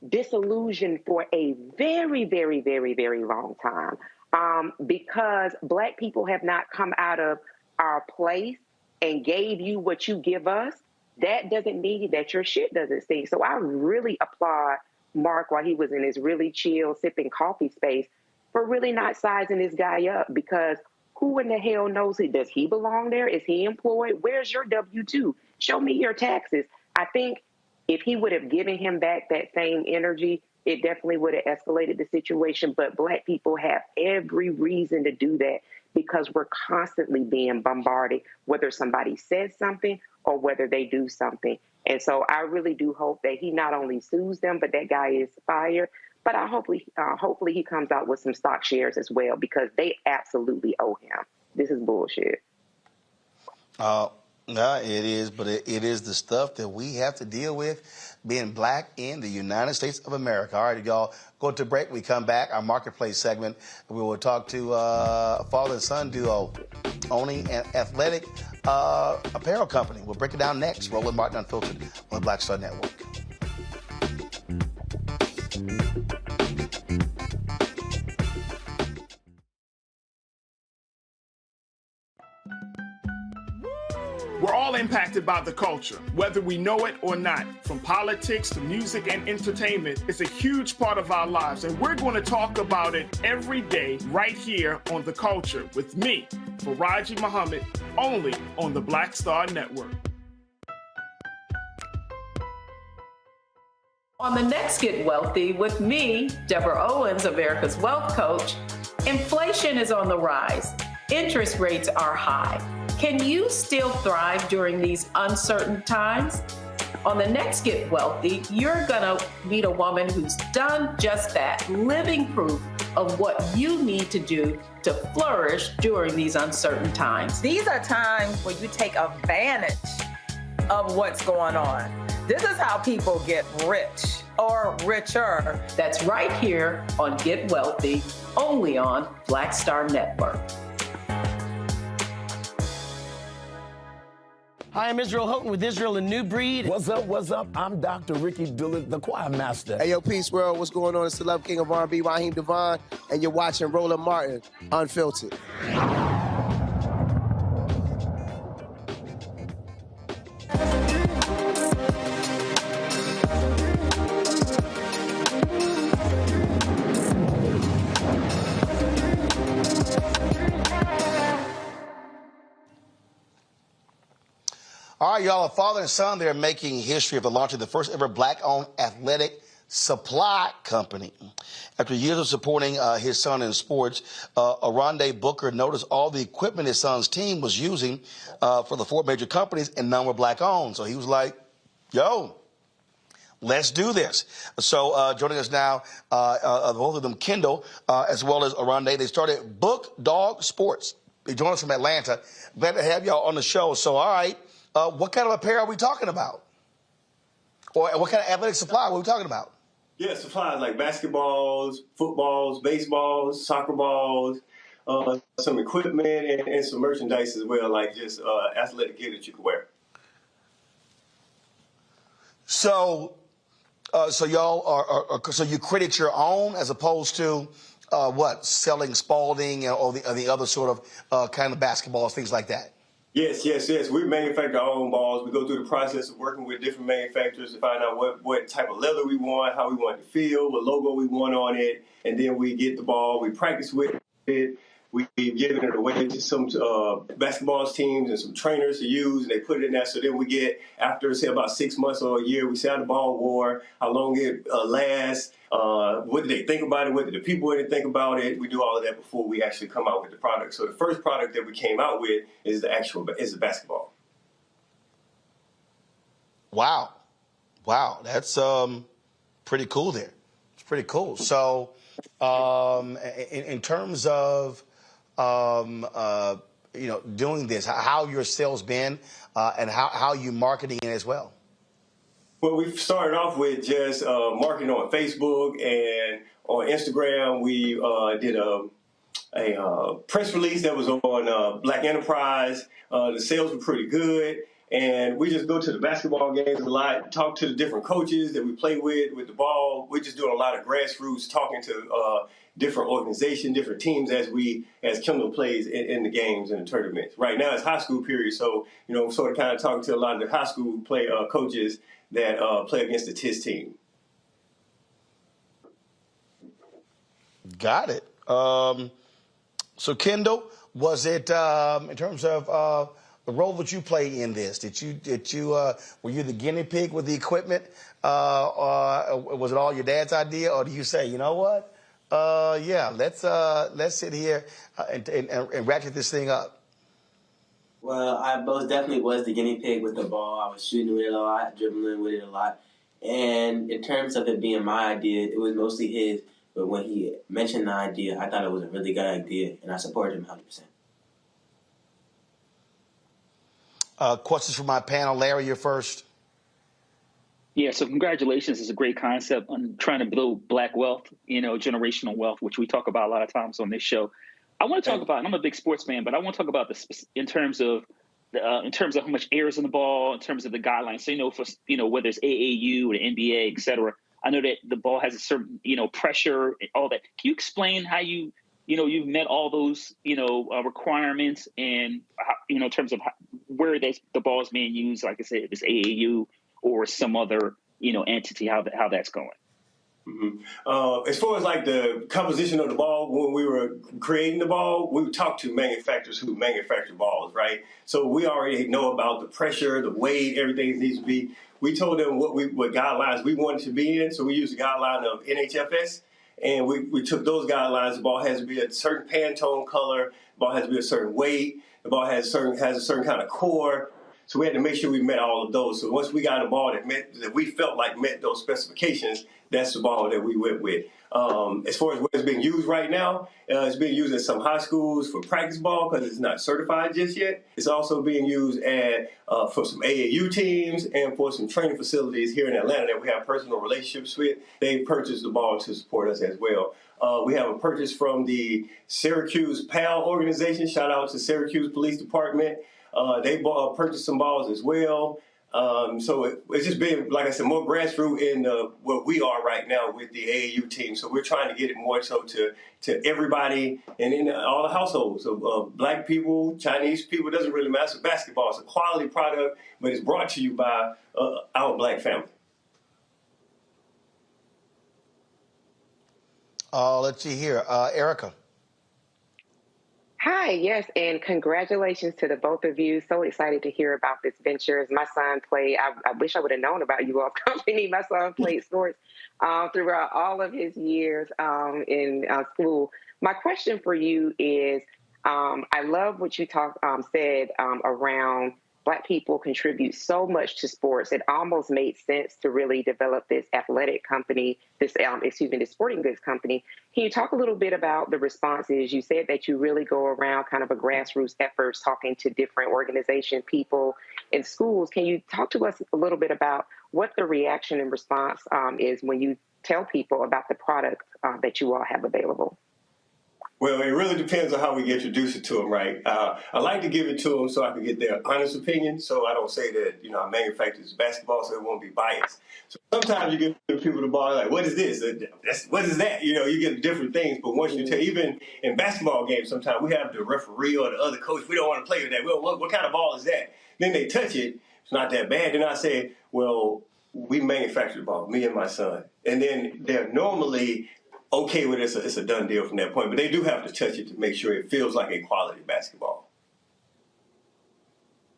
disillusioned for a very, very, very, very long time. Because black people have not come out of our place and gave you what you give us, that doesn't mean that your shit doesn't stink. So I really applaud Mark while he was in his really chill, sipping coffee space for really not sizing this guy up, because who in the hell knows does he belong there? Is he employed? Where's your W-2? Show me your taxes. I think if he would have given him back that same energy, it definitely would have escalated the situation. But black people have every reason to do that because we're constantly being bombarded, whether somebody says something or whether they do something. And so I really do hope that he not only sues them, but that guy is fired. But I hopefully he comes out with some stock shares as well, because they absolutely owe him. This is bullshit. No, it is, but it is the stuff that we have to deal with being black in the United States of America. All right, y'all, go to break. We come back, our marketplace segment. We will talk to a father and son duo owning an athletic apparel company. We'll break it down next. Roland Martin Unfiltered on the Black Star Network. We're all impacted by the culture, whether we know it or not. From politics to music and entertainment, it's a huge part of our lives, and we're going to talk about it every day right here on The Culture with me, Faraji Muhammad, only on the Black Star Network. On the next Get Wealthy with me, Deborah Owens, America's Wealth Coach, inflation is on the rise. Interest rates are high. Can you still thrive during these uncertain times? On the next Get Wealthy, you're gonna meet a woman who's done just that, living proof of what you need to do to flourish during these uncertain times. These are times where you take advantage of what's going on. This is how people get rich or richer. That's right here on Get Wealthy, only on Black Star Network. Hi, I'm Israel Houghton with Israel and New Breed. What's up, what's up? I'm Dr. Ricky Dillard, the choir master. Hey, yo, Peace World, what's going on? It's the Love King of R&B, Raheem Devon, and you're watching Roland Martin, Unfiltered. All right, y'all, a father and son, they're making history of the launch of the first ever black-owned athletic Supply Company. After years of supporting his son in sports, Arande Booker noticed all the equipment his son's team was using for the 4 major companies, and none were black-owned. So he was like, yo, let's do this. So joining us now, both of them, Kendall, as well as Arande, they started Book Dog Sports. They joined us from Atlanta. Glad to have y'all on the show. So, all right, what kind of apparel are we talking about? Or what kind of athletic supply are we talking about? Yeah, supplies like basketballs, footballs, baseballs, soccer balls, some equipment and some merchandise as well, like just athletic gear that you can wear. So, so y'all are so you credit your own as opposed to selling Spalding or the other sort of kind of basketballs, things like that. Yes. We manufacture our own balls. We go through the process of working with different manufacturers to find out what type of leather we want, how we want it to feel, what logo we want on it, and then we get the ball. We practice with it. We've given it away to some basketball teams and some trainers to use, and they put it in there. So then we get, after, say, about 6 months or a year, we see how the ball wore, how long it lasts, what did they think about it, what did the people think about it. We do all of that before we actually come out with the product. So the first product that we came out with is the basketball. Wow, that's pretty cool there. It's pretty cool. So in terms of doing this, how your sales been and how you marketing it as well? Well, we started off with just marketing on Facebook and on Instagram. We did a press release that was on Black Enterprise. The sales were pretty good. And we just go to the basketball games a lot, talk to the different coaches that we play with the ball. We're just doing a lot of grassroots, talking to different organizations, different teams as Kendall plays in the games and the tournaments. Right now it's high school period, so sort of kind of talking to a lot of the high school coaches that play against the TIS team. Got it. So Kendall, was it in terms of the role that you played in this? Were you the guinea pig with the equipment? Or was it all your dad's idea, or do you say, you know what? Let's sit here and ratchet this thing up? Well, I most definitely was the guinea pig with the ball. I was shooting with it a lot, dribbling with it a lot. And in terms of it being my idea, it was mostly his. But when he mentioned the idea, I thought it was a really good idea, and I supported him 100%. Questions for my panel. Larry, you're first. Yeah, so congratulations. It's a great concept on trying to build Black wealth, generational wealth, which we talk about a lot of times on this show. I want to talk about, and I'm a big sports fan, but I want to talk about this in terms of how much air is in the ball, in terms of the guidelines. So, whether it's AAU or the NBA, et cetera, I know that the ball has a certain, pressure and all that. Can you explain how you've met all those, requirements and, in terms of where the ball is being used, like I said, if it's AAU or some other, entity, how that's going? Mm-hmm. As far as like the composition of the ball, when we were creating the ball, we would talk to manufacturers who manufacture balls, right? So we already know about the pressure, the weight, everything needs to be. We told them what guidelines we wanted to be in. So we used the guideline of NHFS, and we took those guidelines. The ball has to be a certain Pantone color. The ball has to be a certain weight. The ball has a certain kind of core. So we had to make sure we met all of those. So once we got a ball that we felt like met those specifications, that's the ball that we went with. As far as what it's being used right now, it's being used at some high schools for practice ball because it's not certified just yet. It's also being used for some AAU teams and for some training facilities here in Atlanta that we have personal relationships with. They purchased the ball to support us as well. We have a purchase from the Syracuse PAL organization. Shout out to Syracuse Police Department. They purchased some balls as well. So it's just been, like I said, more grassroots in where we are right now with the AAU team. So we're trying to get it more so to everybody and in all the households. So Black people, Chinese people, it doesn't really matter. So basketball is a quality product, but it's brought to you by our Black family. Let's see here. Erica. Hi, yes, and congratulations to the both of you. So excited to hear about this venture. As my son played, I wish I would have known about you all company. My son played sports throughout all of his years in school. My question for you is, I love what you said around Black people contribute so much to sports. It almost made sense to really develop this athletic company, this sporting goods company. Can you talk a little bit about the responses? You said that you really go around kind of a grassroots efforts, talking to different organization people in schools. Can you talk to us a little bit about what the reaction and response is when you tell people about the product that you all have available? Well, it really depends on how we introduce it to them, right? I like to give it to them so I can get their honest opinion, so I don't say that, I manufacture this basketball, so it won't be biased. So sometimes you give people the ball, like, what is this? What is that? You get different things, but once you tell, even in basketball games, sometimes we have the referee or the other coach, we don't want to play with that. Well, what kind of ball is that? Then they touch it, it's not that bad. Then I say, well, we manufacture the ball, me and my son. And then they're normally okay with it. It's a done deal from that point, but they do have to touch it to make sure it feels like a quality basketball.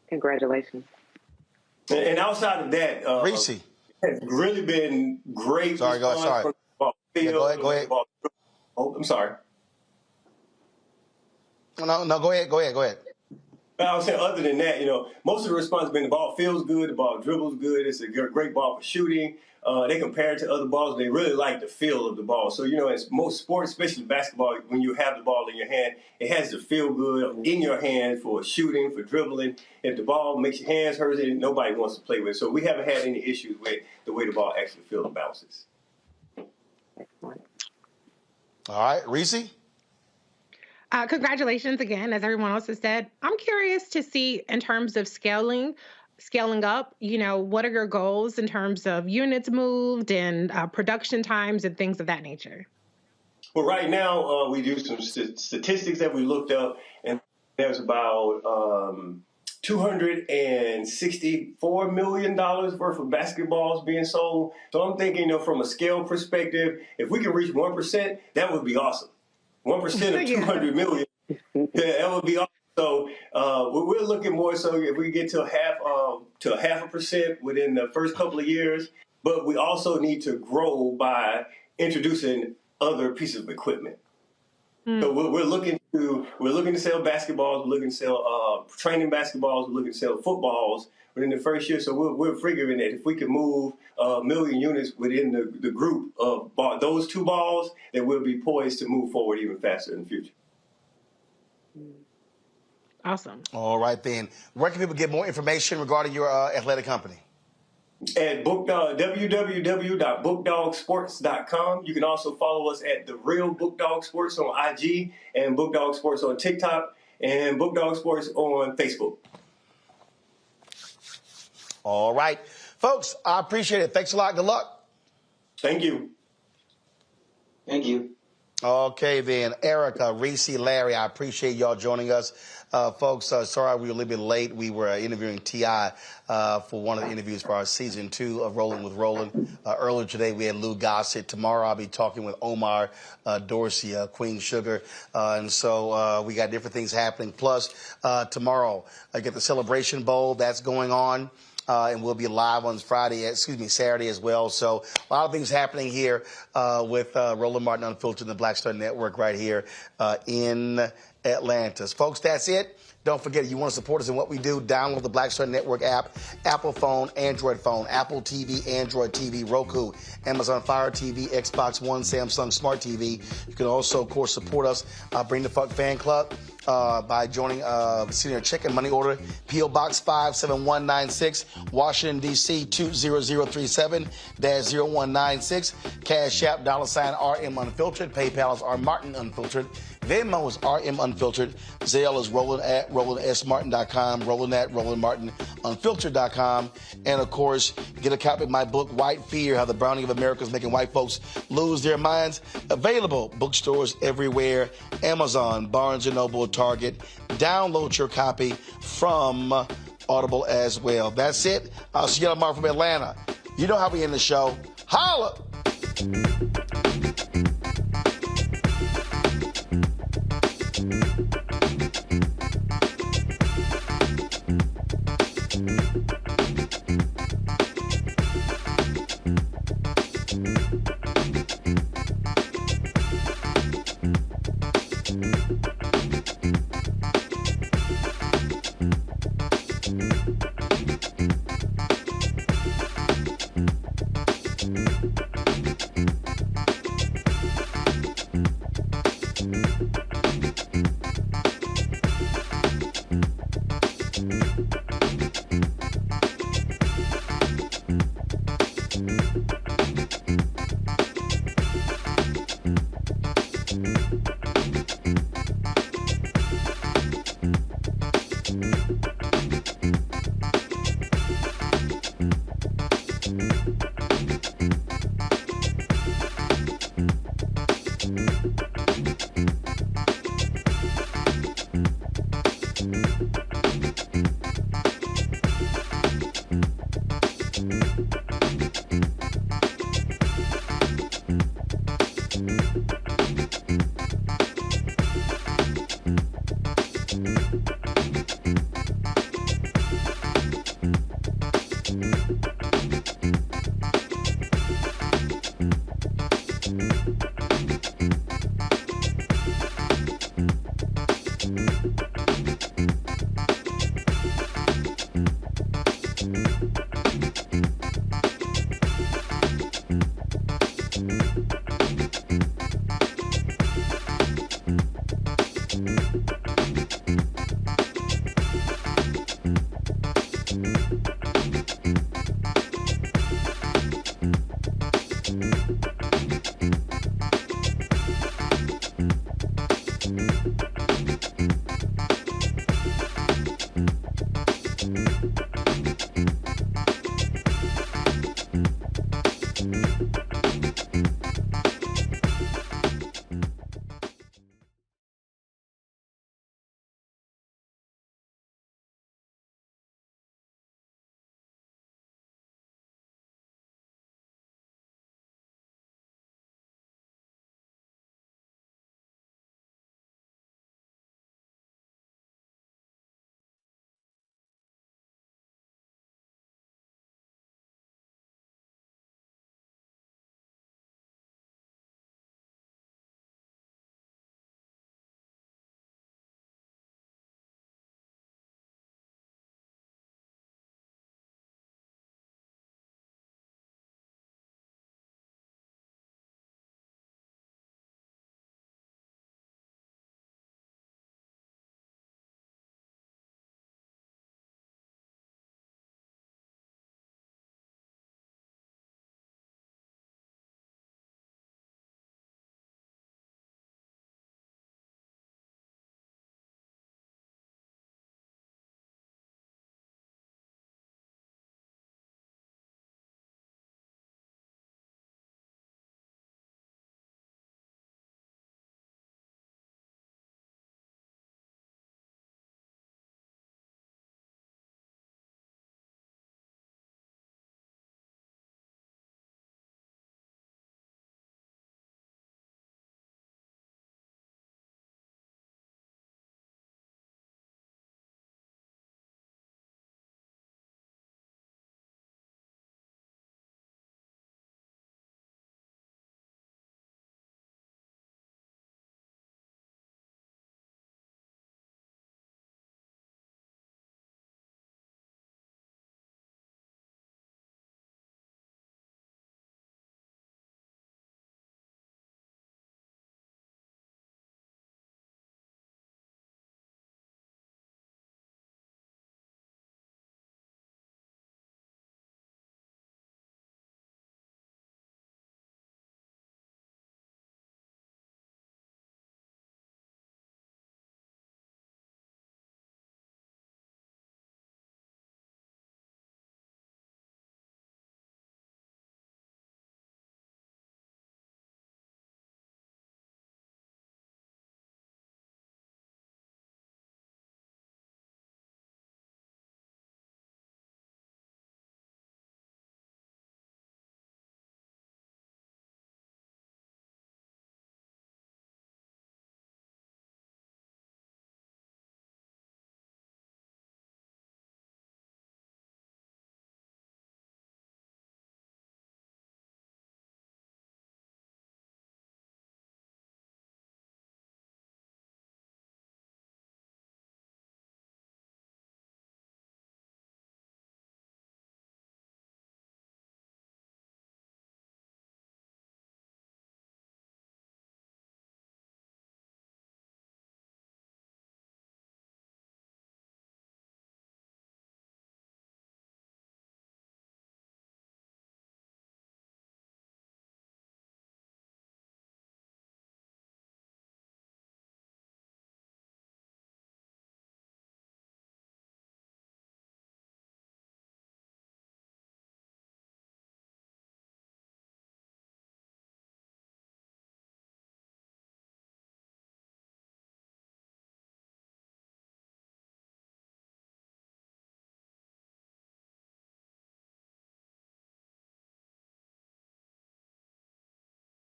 Congratulations. And outside of that, Reese has really been great. Sorry. Go ahead. Oh, I'm sorry. No, go ahead. I was saying, other than that, most of the response has been the ball feels good, the ball dribbles good, it's a great ball for shooting. They compare it to other balls. They really like the feel of the ball. So, in most sports, especially basketball, when you have the ball in your hand, it has to feel good in your hand for shooting, for dribbling. If the ball makes your hands hurt, nobody wants to play with it. So we haven't had any issues with the way the ball actually feels and bounces. All right, Reese? Congratulations again, as everyone else has said. I'm curious to see, in terms of scaling up, what are your goals in terms of units moved and production times and things of that nature? Well, right now, we do some statistics that we looked up, and there's about $264 million worth of basketballs being sold. So I'm thinking, from a scale perspective, if we can reach 1%, that would be awesome. 1% of 200 million, that would be awesome. So we're looking more so if we get to half a percent within the first couple of years, but we also need to grow by introducing other pieces of equipment. So we're looking to sell basketballs, we're looking to sell training basketballs, we're looking to sell footballs within the first year. So we're figuring that if we can move 1 million units within the group of those two balls, then we'll be poised to move forward even faster in the future. Awesome. All right, then. Where can people get more information regarding your athletic company? At www.bookdogsports.com. You can also follow us at The Real Book Dog Sports on IG and Book Dog Sports on TikTok and Book Dog Sports on Facebook. All right. Folks, I appreciate it. Thanks a lot. Good luck. Thank you. Thank you. Okay, then. Erica, Reese, Larry, I appreciate y'all joining us. Folks, sorry we were a little bit late. We were interviewing T.I. For one of the interviews for our season 2 of Rolling with Roland. Earlier today, we had Lou Gossett. Tomorrow, I'll be talking with Omar Dorsey, Queen Sugar. And so we got different things happening. Plus, tomorrow, I get the Celebration Bowl that's going on. And we'll be live on Saturday as well. So a lot of things happening here with Roland Martin Unfiltered and the Black Star Network right here in Atlanta. Folks, that's it. Don't forget, if you want to support us in what we do, download the Black Star Network app, Apple phone, Android phone, Apple TV, Android TV, Roku, Amazon Fire TV, Xbox One, Samsung Smart TV. You can also, of course, support us, Bring the Fuck Fan Club, by joining Senior Check and Money Order, P.O. Box 57196, Washington, D.C. 20037-0196, Cash App, $RM Unfiltered, PayPal is R Martin Unfiltered, Venmo is RM Unfiltered, Zelle is Roland at RolandSMartin.com, Roland at RolandMartinUnfiltered.com, and of course, get a copy of my book, White Fear, How the Browning of America is Making White Folks Lose Their Minds. Available bookstores everywhere, Amazon, Barnes & Noble, Target. Download your copy from Audible as well. That's it. I'll see you tomorrow from Atlanta. You know how we end the show. Holla!